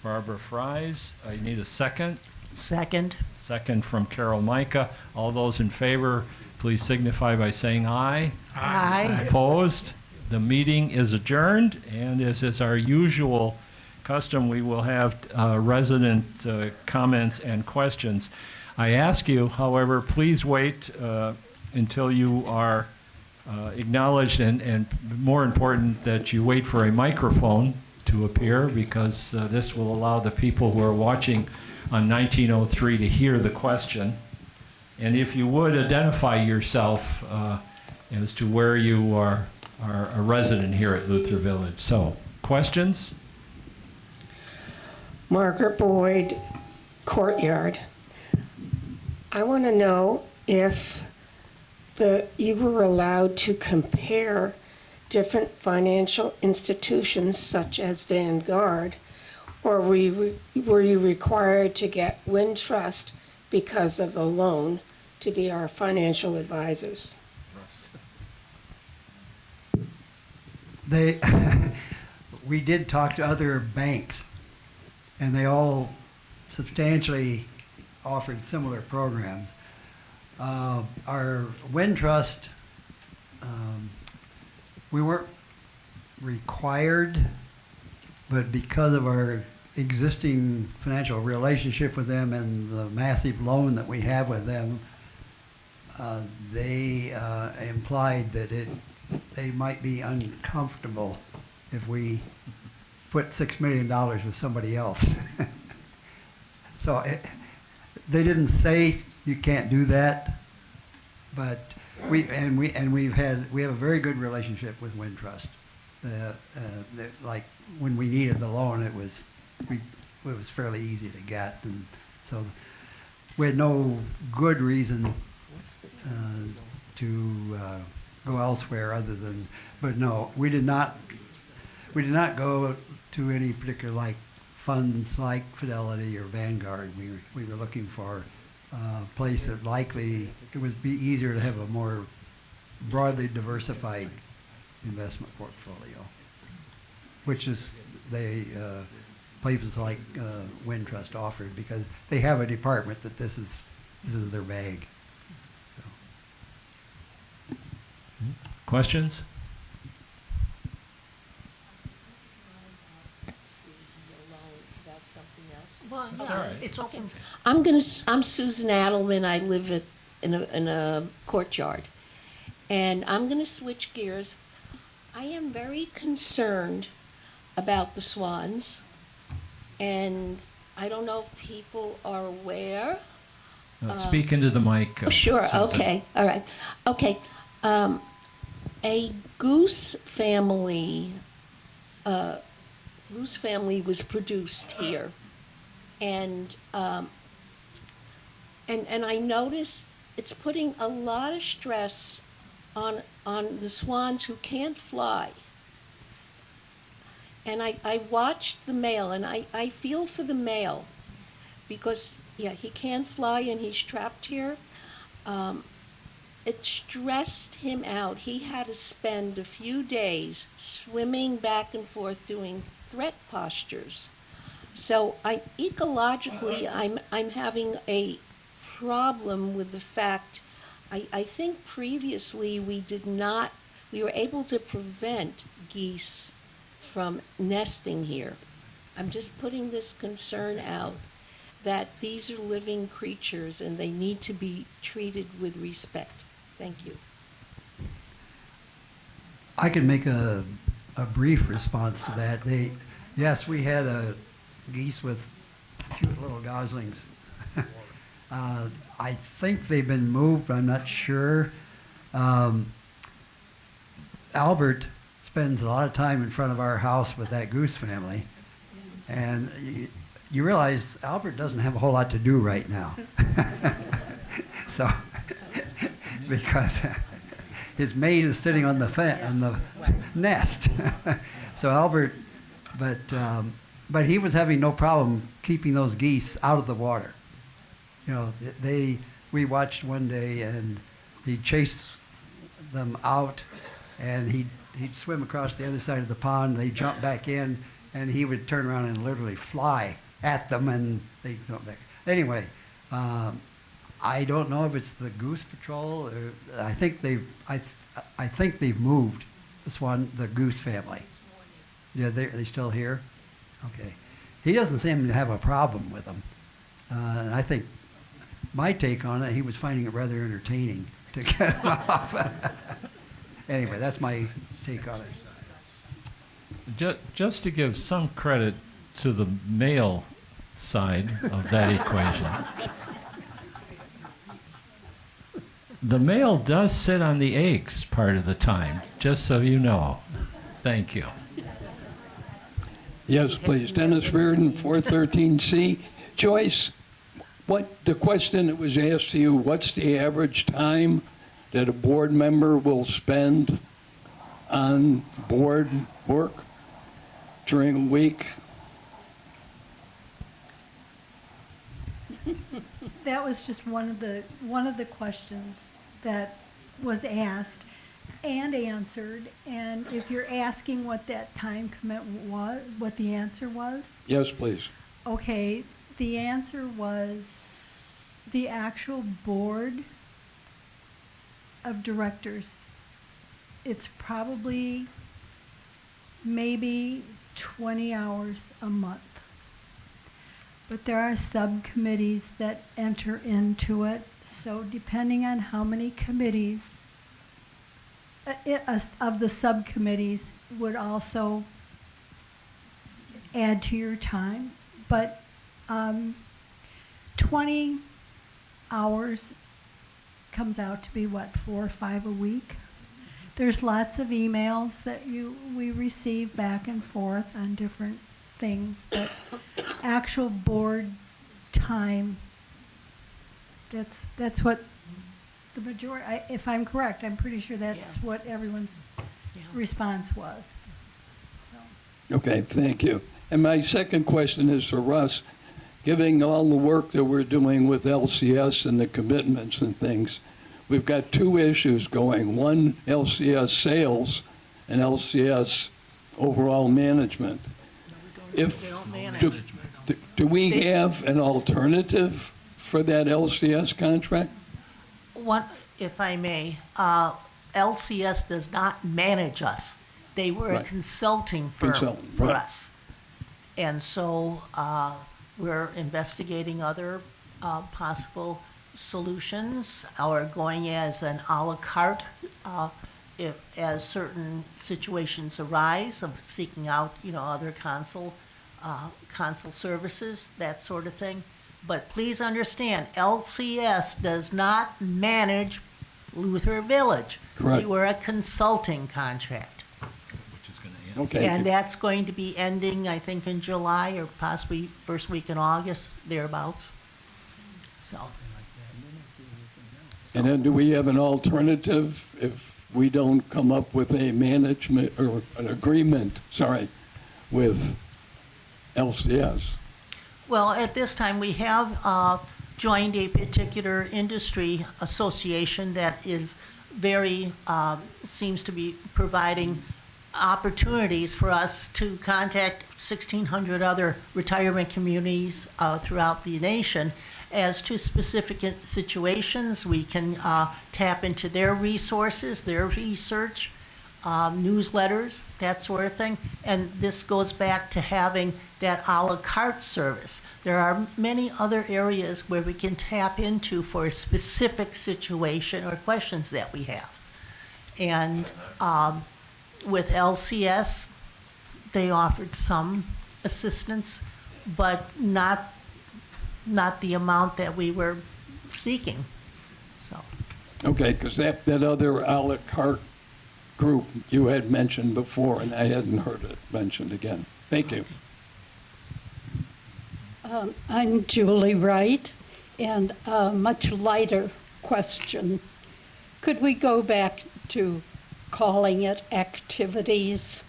Barbara Fries. I need a second. Second. Second from Carol Micah. All those in favor, please signify by saying aye. Aye. Opposed? The meeting is adjourned, and as is our usual custom, we will have resident comments and questions. I ask you, however, please wait until you are acknowledged, and more important, that you wait for a microphone to appear, because this will allow the people who are watching on 1903 to hear the question. And if you would identify yourself as to where you are a resident here at Luther Village. So, questions? Margaret Boyd, Courtyard. I want to know if you were allowed to compare different financial institutions such as Vanguard, or were you required to get Wintrust because of the loan to be our financial advisors? We did talk to other banks, and they all substantially offered similar programs. Our Wintrust, we weren't required, but because of our existing financial relationship with them and the massive loan that we have with them, they implied that they might be uncomfortable if we put $6 million with somebody else. So they didn't say you can't do that, but we have a very good relationship with Wintrust. Like when we needed the loan, it was fairly easy to get, and so we had no good reason to go elsewhere other than. But no, we did not go to any particular like funds like Fidelity or Vanguard. We were looking for a place that likely it would be easier to have a more broadly diversified investment portfolio, which is places like Wintrust offered, because they have a department that this is their bag. So. Questions? Well, That's all right. it's open. I'm Susan Adelman. I live in a courtyard. And I'm going to switch gears. I am very concerned about the swans. And I don't know if people are aware. Speak into the mic. Sure, Susan. okay, all right. Okay, a goose family was produced here. And I noticed it's putting a lot of stress on the swans who can't fly. And I watched the male, and I feel for the male, because yeah, he can't fly and he's trapped here. It stressed him out. He had to spend a few days swimming back and forth doing threat postures. So ecologically, I'm having a problem with the fact, I think previously we were able to prevent geese from nesting here. I'm just putting this concern out that these are living creatures and they need to be treated with respect. Thank you. I can make a brief response to that. Yes, we had geese with cute little goslings. I think they've been moved, I'm not sure. Albert spends a lot of time in front of our house with that goose family, and you realize Albert doesn't have a whole lot to do right now. So, because his mate is sitting on the nest. So Albert, but he was having no problem keeping those geese out of the water. You know, we watched one day and he'd chase them out, and he'd swim across the other side of the pond, they'd jump back in, and he would turn around and literally fly at them, and they'd jump back. Anyway, I don't know if it's the Goose Patrol, or I think they've moved the goose family. Yeah, they still here? Okay. He doesn't seem to have a problem with them. And I think my take on it, he was finding it rather entertaining to get them off. Anyway, that's my take on it. Just to give some credit to the male side of that equation. The male does sit on the eggs part of the time, just so you know. Thank you. Yes, please. Dennis Reardon, 413C. Joyce, the question that was asked to you, what's the average time that a board member will spend on board work during a week? That was just one of the questions that was asked and answered. And if you're asking what that time commitment was, what the answer was? Yes, please. Okay, the answer was the actual board of directors. It's probably maybe 20 hours a month. but there are subcommittees that enter into it. So depending on how many committees, of the subcommittees would also add to your time. But 20 hours comes out to be what, 4 or 5 a week? There's lots of emails that we receive back and forth on different things, but actual board time, that's what the majority, if I'm correct, I'm pretty sure that's what everyone's response was. So. Okay, thank you. And my second question is for Russ. Given all the work that we're doing with LCS and the commitments and things, we've got 2 issues going. One, LCS sales, and LCS overall management. Do we have an alternative for that LCS contract? One, if I may, LCS does not manage us. They were a Right. consulting firm Consultant, for right. us. And so we're investigating other possible solutions, or going as an à la carte as certain situations arise, of seeking out, other consul services, that sort of thing. But please understand, LCS does not manage Luther Village. Correct. We were a consulting contract. Which is going to end. Okay. And that's going to be ending, I think, in July, or possibly first week in August, thereabouts. So, And then do we have an alternative if we don't come up with a management or an agreement, with LCS? well, at this time, we have joined a particular industry association that is very, seems to be providing opportunities for us to contact 1,600 other retirement communities throughout the nation as to specific situations. We can tap into their resources, their research, newsletters, that sort of thing. And this goes back to having that a la carte service. There are many other areas where we can tap into for a specific situation or questions that we have. And with LCS, they offered some assistance, but not the amount that we were seeking. So, Okay, because that other a la carte group you had mentioned before, and I hadn't heard it mentioned again. Thank you. I'm Julie Wright, and a much lighter question. Could we go back to calling it activities?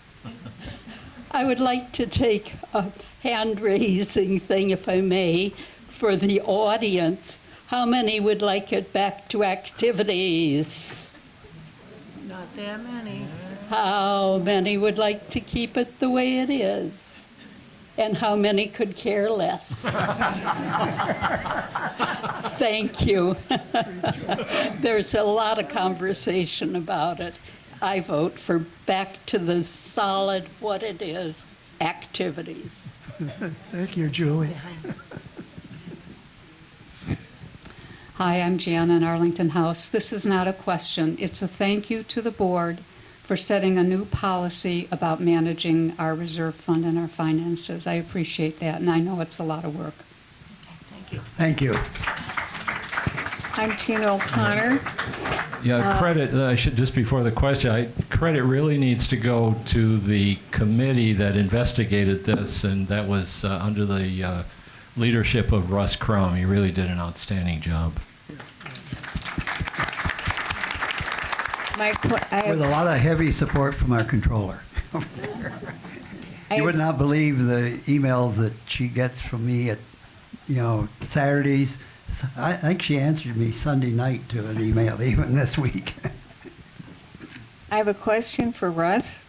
I would like to take a hand-raising thing, if I may, for the audience. How many would like it back to activities? not that many. How many would like to keep it the way it is? And how many could care less? Thank you. There's a lot of conversation about it. I vote for back to the solid what it is, activities. Thank you, Julie. Hi, I'm Jan in Arlington House. This is not a question. It's a thank you to the board for setting a new policy about managing our reserve fund and our finances. I appreciate that, and I know it's a lot of work. Thank you. Thank you. I'm Tina O'Connor. Yeah, credit, I should, just before the question, credit really needs to go to the committee that investigated this, and that was under the leadership of Russ Crum. He really did an outstanding job. With a lot of heavy support from our controller. You would not believe the emails that she gets from me at, Saturdays. I think she answered me Sunday night to an email even this week. I have a question for Russ.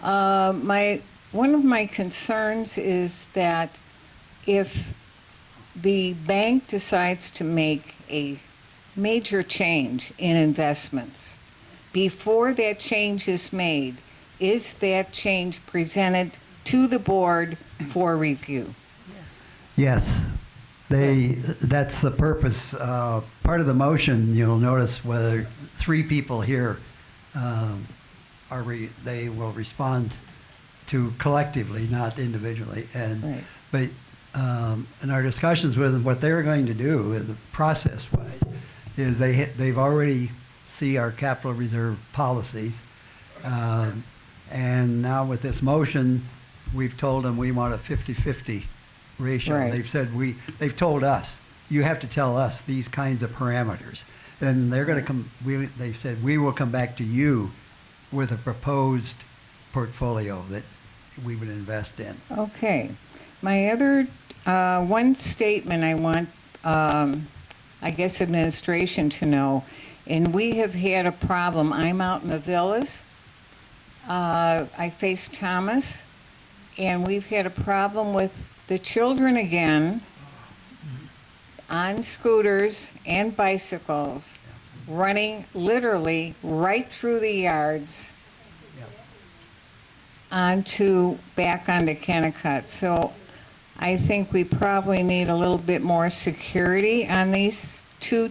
One of my concerns is that if the bank decides to make a major change in investments, before that change is made, is that change presented to the board for review? Yes, that's the purpose. Part of the motion, you'll notice whether 3 people here they will respond to collectively, not individually. And but in our discussions with them, what they're going to do, the process-wise, is they've already see our capital reserve policies, and now with this motion, we've told them we want a 50-50 ratio. Right. They've said they've told us, you have to tell us these kinds of parameters. And they're going to come, they said, we will come back to you with a proposed portfolio that we would invest in. Okay. My other, one statement I want, I guess, administration to know, and we have had a problem. I'm out in the villas. I face Thomas, and we've had a problem with the children again on scooters and bicycles running literally right through the yards back onto Kennecott. So I think we probably need a little bit more security on these 2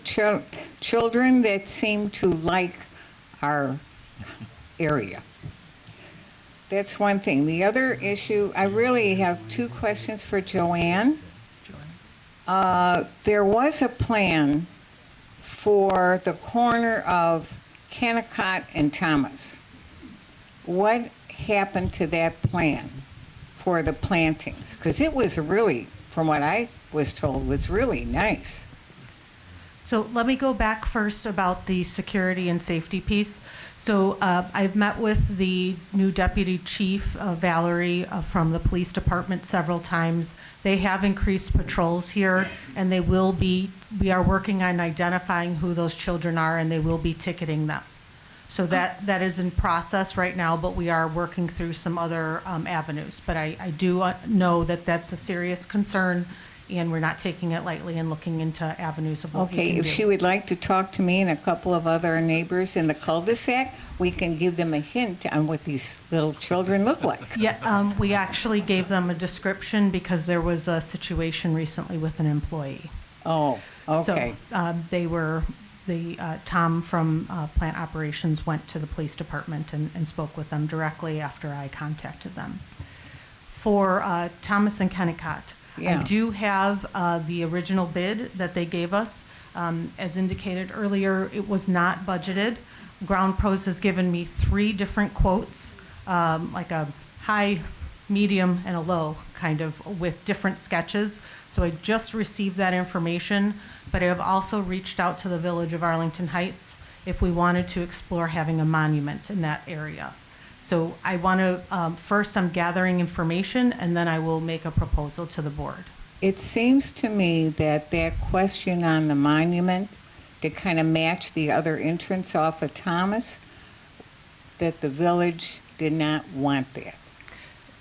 children that seem to like our area. That's one thing. The other issue, I really have 2 questions for Joanne. There was a plan for the corner of Kennecott and Thomas. What happened to that plan for the plantings? Because it was really, from what I was told, was really nice. So let me go back first about the security and safety piece. So I've met with the new deputy chief, Valerie, from the police department several times. They have increased patrols here, and we are working on identifying who those children are, and they will be ticketing them. So that is in process right now, but we are working through some other avenues. But I do know that that's a serious concern, and we're not taking it lightly and looking into avenues of what we Okay, can if do. she would like to talk to me and a couple of other neighbors in the cul-de-sac, we can give them a hint on what these little children look like. Yeah, we actually gave them a description because there was a situation recently with an employee. Oh, okay. So Tom from plant operations went to the police department and spoke with them directly after I contacted them. For Thomas and Kennecott, Yeah. I do have the original bid that they gave us. As indicated earlier, it was not budgeted. Ground Pros has given me 3 different quotes, like a high, medium, and a low, kind of, with different sketches. So I just received that information, but I have also reached out to the Village of Arlington Heights if we wanted to explore having a monument in that area. So I want to, first I'm gathering information, and then I will make a proposal to the board. It seems to me that question on the monument, to kind of match the other entrance off of Thomas, that the village did not want that.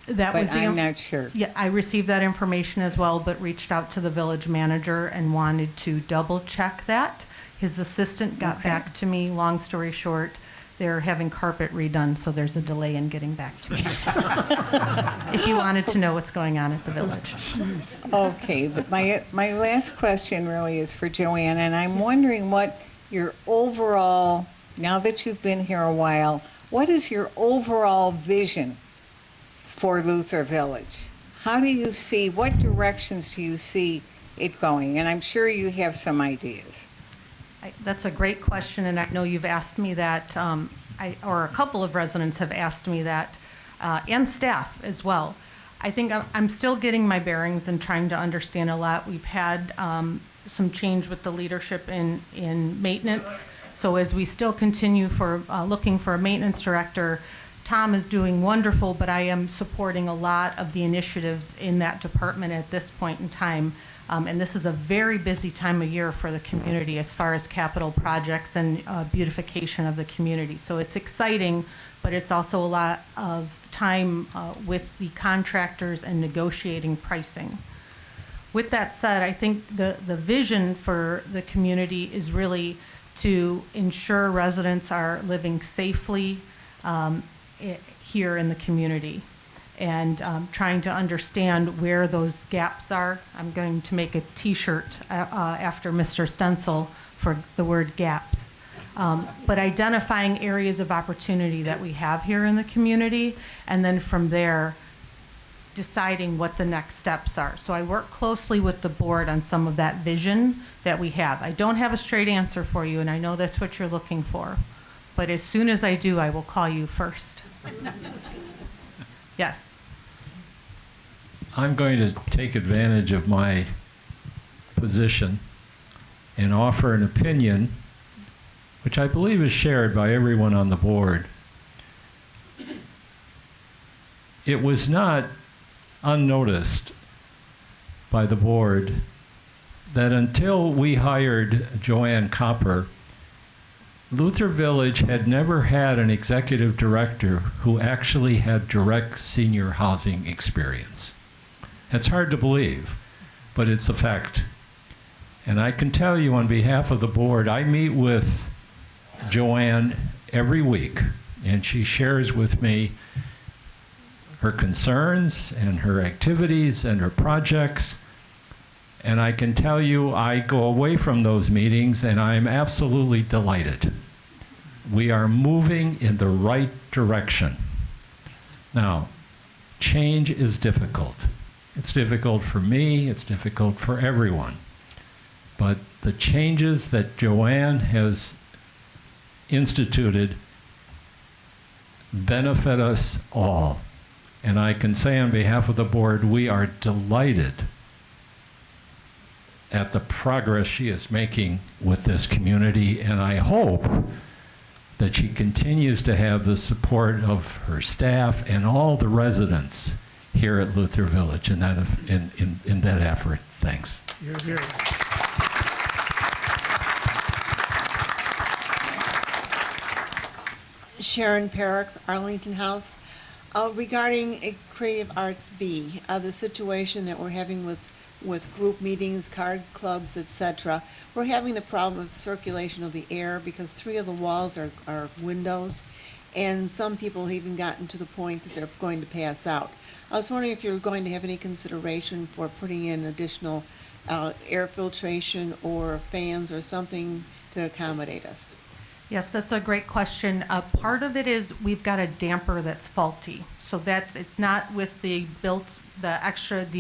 But I'm not sure. Yeah, I received that information as well, but reached out to the village manager and wanted to double check that. His assistant got back to me. Long story short, they're having carpet redone, so there's a delay in getting back to me. If you wanted to know what's going on at the village. Okay, but my last question really is for Joanne, and I'm wondering what your overall, now that you've been here a while, what is your overall vision for Luther Village? How do you see, what directions do you see it going? And I'm sure you have some ideas. That's a great question, and I know you've asked me that, or a couple of residents have asked me that, and staff as well. I think I'm still getting my bearings and trying to understand a lot. We've had some change with the leadership in maintenance, so as we still continue looking for a maintenance director, Tom is doing wonderful, but I am supporting a lot of the initiatives in that department at this point in time. And this is a very busy time of year for the community as far as capital projects and beautification of the community. So it's exciting, but it's also a lot of time with the contractors and negotiating pricing. With that said, I think the vision for the community is really to ensure residents are living safely here in the community. and trying to understand where those gaps are. I'm going to make a T-shirt after Mr. Stencil for the word gaps. But identifying areas of opportunity that we have here in the community, and then from there, deciding what the next steps are. So I work closely with the board on some of that vision that we have. I don't have a straight answer for you, and I know that's what you're looking for. But as soon as I do, I will call you first. Yes. I'm going to take advantage of my position and offer an opinion, which I believe is shared by everyone on the board. It was not unnoticed by the board that until we hired Joanne Copper, Luther Village had never had an executive director who actually had direct senior housing experience. It's hard to believe, but it's a fact. And I can tell you on behalf of the board, I meet with Joanne every week, and she shares with me her concerns and her activities and her projects. And I can tell you, I go away from those meetings and I'm absolutely delighted. We are moving in the right direction. Now, change is difficult. It's difficult for me, it's difficult for everyone. But the changes that Joanne has instituted benefit us all. And I can say on behalf of the board, we are delighted at the progress she is making with this community, and I hope that she continues to have the support of her staff and all the residents here at Luther Village in that effort. Thanks. You're very. Sharon Perrick, Arlington House. Regarding a Creative Arts B, the situation that we're having with group meetings, card clubs, etc., we're having the problem of circulation of the air because 3 of the walls are windows, and some people have even gotten to the point that they're going to pass out. I was wondering if you're going to have any consideration for putting in additional air filtration or fans or something to accommodate us. Yes, that's a great question. Part of it is we've got a damper that's faulty. So it's not with the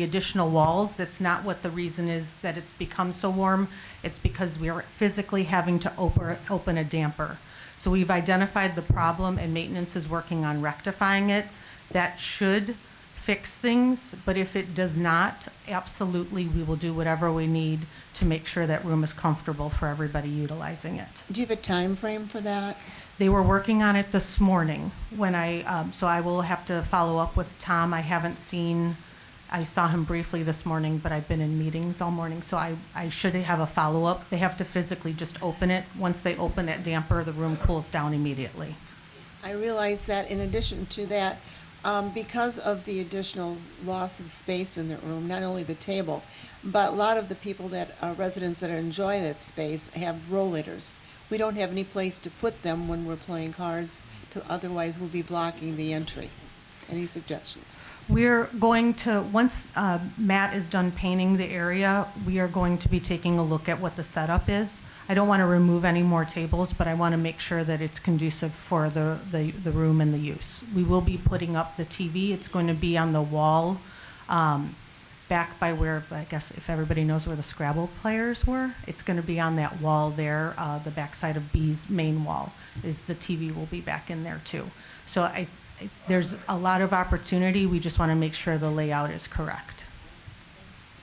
additional walls. That's not what the reason is that it's become so warm. It's because we are physically having to open a damper. So we've identified the problem and maintenance is working on rectifying it. That should fix things, but if it does not, absolutely we will do whatever we need to make sure that room is comfortable for everybody utilizing it. Do you have a time frame for that? They were working on it this morning when so I will have to follow up with Tom. I saw him briefly this morning, but I've been in meetings all morning, so I should have a follow-up. They have to physically just open it. Once they open that damper, the room cools down immediately. I realize that in addition to that, because of the additional loss of space in the room, not only the table, but a lot of the people that are residents that enjoy that space have roll-litters. We don't have any place to put them when we're playing cards, otherwise we'll be blocking the entry. Any suggestions? We're going to, once Matt is done painting the area, we are going to be taking a look at what the setup is. I don't want to remove any more tables, but I want to make sure that it's conducive for the room and the use. We will be putting up the TV. It's going to be on the wall back by where, I guess if everybody knows where the Scrabble players were, it's going to be on that wall there, the backside of B's main wall. The TV will be back in there too. So there's a lot of opportunity. We just want to make sure the layout is correct.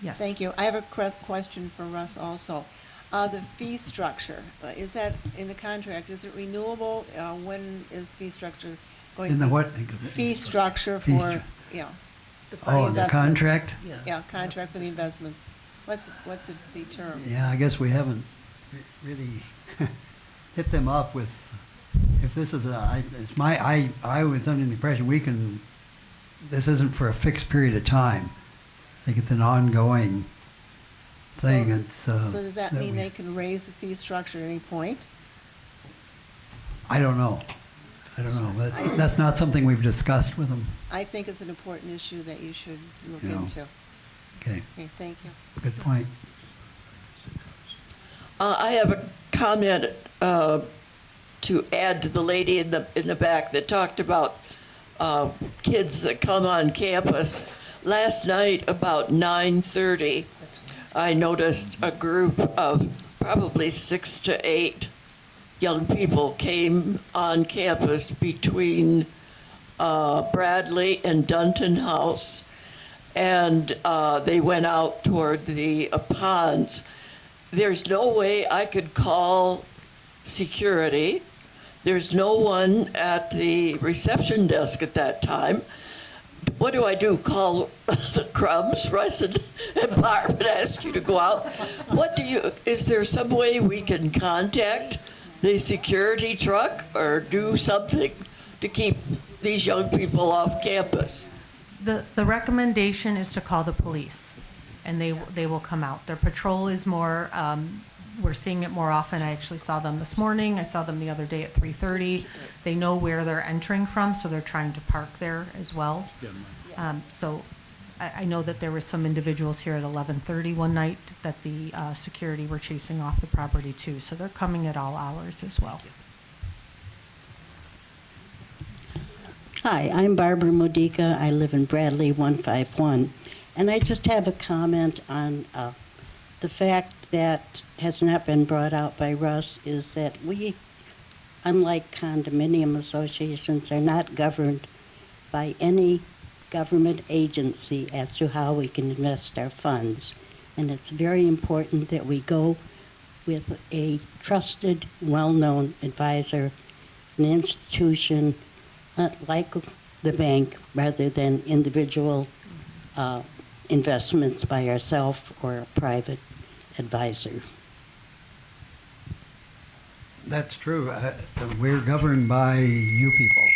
Yes. Thank you. I have a question for Russ also. The fee structure, is that in the contract? Is it renewable? When is fee structure going In to the be? what? Fee structure Fee for, stru- yeah. Oh, the investments. contract? Yeah, contract for the investments. What's the term? Yeah, I guess we haven't really hit them up with, if this is I was under the impression this isn't for a fixed period of time. I think it's an ongoing thing. So does that mean they can raise the fee structure at any point? I don't know. I don't know, but that's not something we've discussed with them. I think it's an important issue that you should look Yeah. into. Okay, Okay, thank you. good point. I have a comment to add to the lady in the back that talked about kids that come on campus. Last night, about 9:30, I noticed a group of probably 6 to 8 young people came on campus between Bradley and Dunton House, and they went out toward the ponds. There's no way I could call security. There's no one at the reception desk at that time. What do I do? Call the Crumbs, Russ and Barb, and ask you to go out? Is there some way we can contact the security truck or do something to keep these young people off campus? The recommendation is to call the police, and they will come out. Their patrol is more, we're seeing it more often. I actually saw them this morning. I saw them the other day at 3:30. They know where they're entering from, so they're trying to park there as well. So I know that there were some individuals here at 11:30 one night that the security were chasing off the property too. So they're coming at all hours as well. Hi, I'm Barbara Modica. I live in Bradley 151. And I just have a comment on the fact that has not been brought out by Russ is that we, unlike condominium associations, are not governed by any government agency as to how we can invest our funds. And it's very important that we go with a trusted, well-known advisor, an institution like the bank, rather than individual investments by ourselves or a private advisor. That's true. We're governed by you people.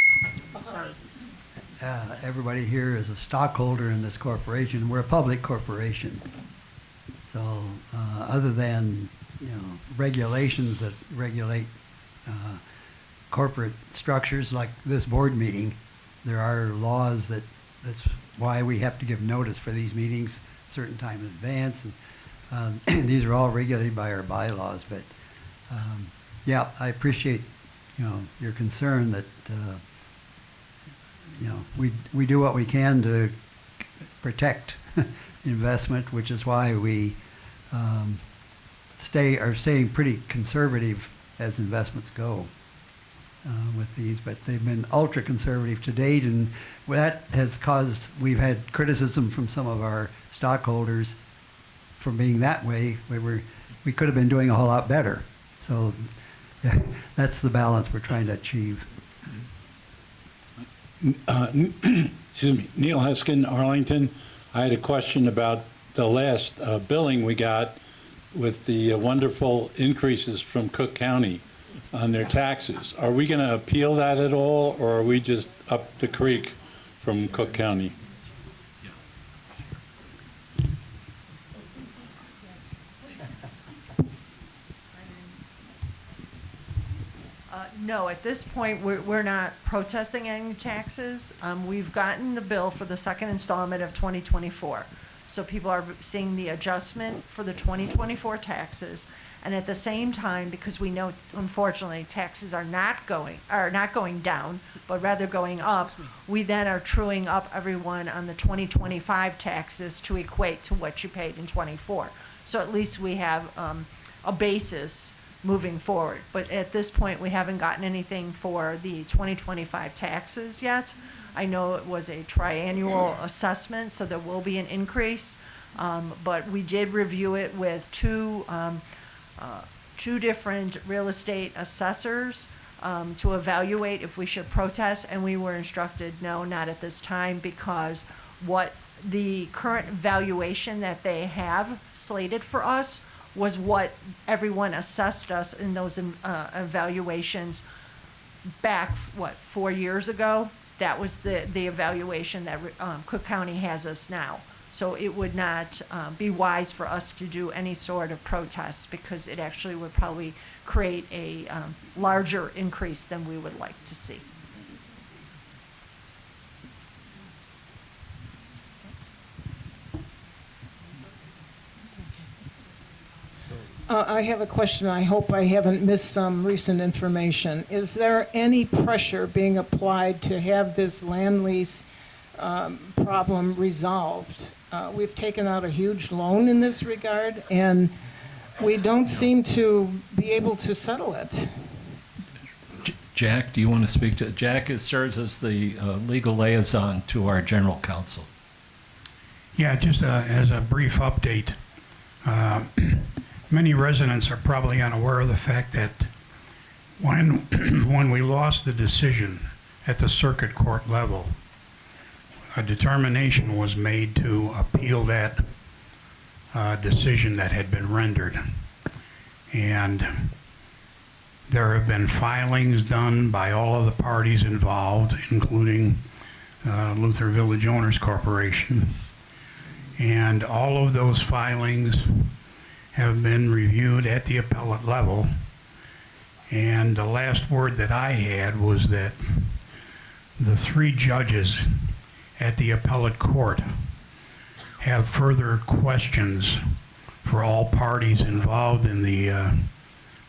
Everybody here is a stockholder in this corporation. We're a public corporation. So other than, regulations that regulate corporate structures like this board meeting, there are laws that's why we have to give notice for these meetings a certain time in advance. And these are all regulated by our bylaws. But yeah, I appreciate, your concern that, we do what we can to protect investment, which is why we are staying pretty conservative as investments go with these. But they've been ultra conservative to date, and that has caused, we've had criticism from some of our stockholders for being that way. We could have been doing a whole lot better. So yeah, that's the balance we're trying to achieve. Excuse me, Neil Heskin, Arlington. I had a question about the last billing we got with the wonderful increases from Cook County on their taxes. Are we going to appeal that at all, or are we just up the creek from Cook County? No, at this point, we're not protesting any taxes. We've gotten the bill for the second installment of 2024. So people are seeing the adjustment for the 2024 taxes. And at the same time, because we know, unfortunately, taxes are not going down, but rather going up, we then are truing up everyone on the 2025 taxes to equate to what you paid in 24. So at least we have a basis moving forward. But at this point, we haven't gotten anything for the 2025 taxes yet. I know it was a triannual assessment, so there will be an increase. But we did review it with two different real estate assessors to evaluate if we should protest, and we were instructed, no, not at this time, because what the current valuation that they have slated for us was what everyone assessed us in those evaluations back, 4 years ago? That was the evaluation that Cook County has us now. So it would not be wise for us to do any sort of protest, because it actually would probably create a larger increase than we would like to see. I have a question. I hope I haven't missed some recent information. Is there any pressure being applied to have this land lease problem resolved? We've taken out a huge loan in this regard, and we don't seem to be able to settle it. Jack, do you want to speak to, Jack serves as the legal liaison to our general counsel. Yeah, just as a brief update, many residents are probably unaware of the fact that when we lost the decision at the circuit court level, a determination was made to appeal that decision that had been rendered. And there have been filings done by all of the parties involved, including Luther Village Owners Corporation. And all of those filings have been reviewed at the appellate level. And the last word that I had was that the 3 judges at the appellate court have further questions for all parties involved in the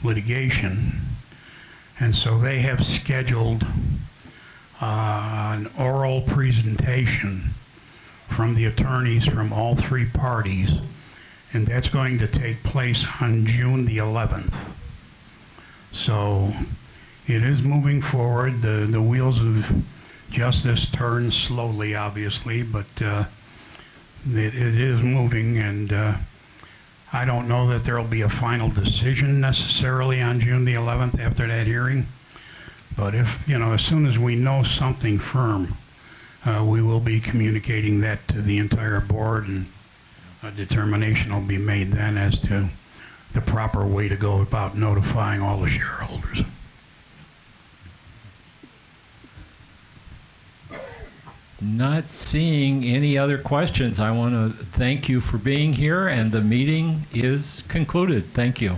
litigation. And so they have scheduled an oral presentation from the attorneys from all 3 parties, and that's going to take place on June the 11th. So it is moving forward. The wheels of justice turn slowly, obviously, but it is moving, and I don't know that there will be a final decision necessarily on June the 11th after that hearing, but if, as soon as we know something firm, we will be communicating that to the entire board, and a determination will be made then as to the proper way to go about notifying all the shareholders. Not seeing any other questions. I want to thank you for being here, and the meeting is concluded. Thank you.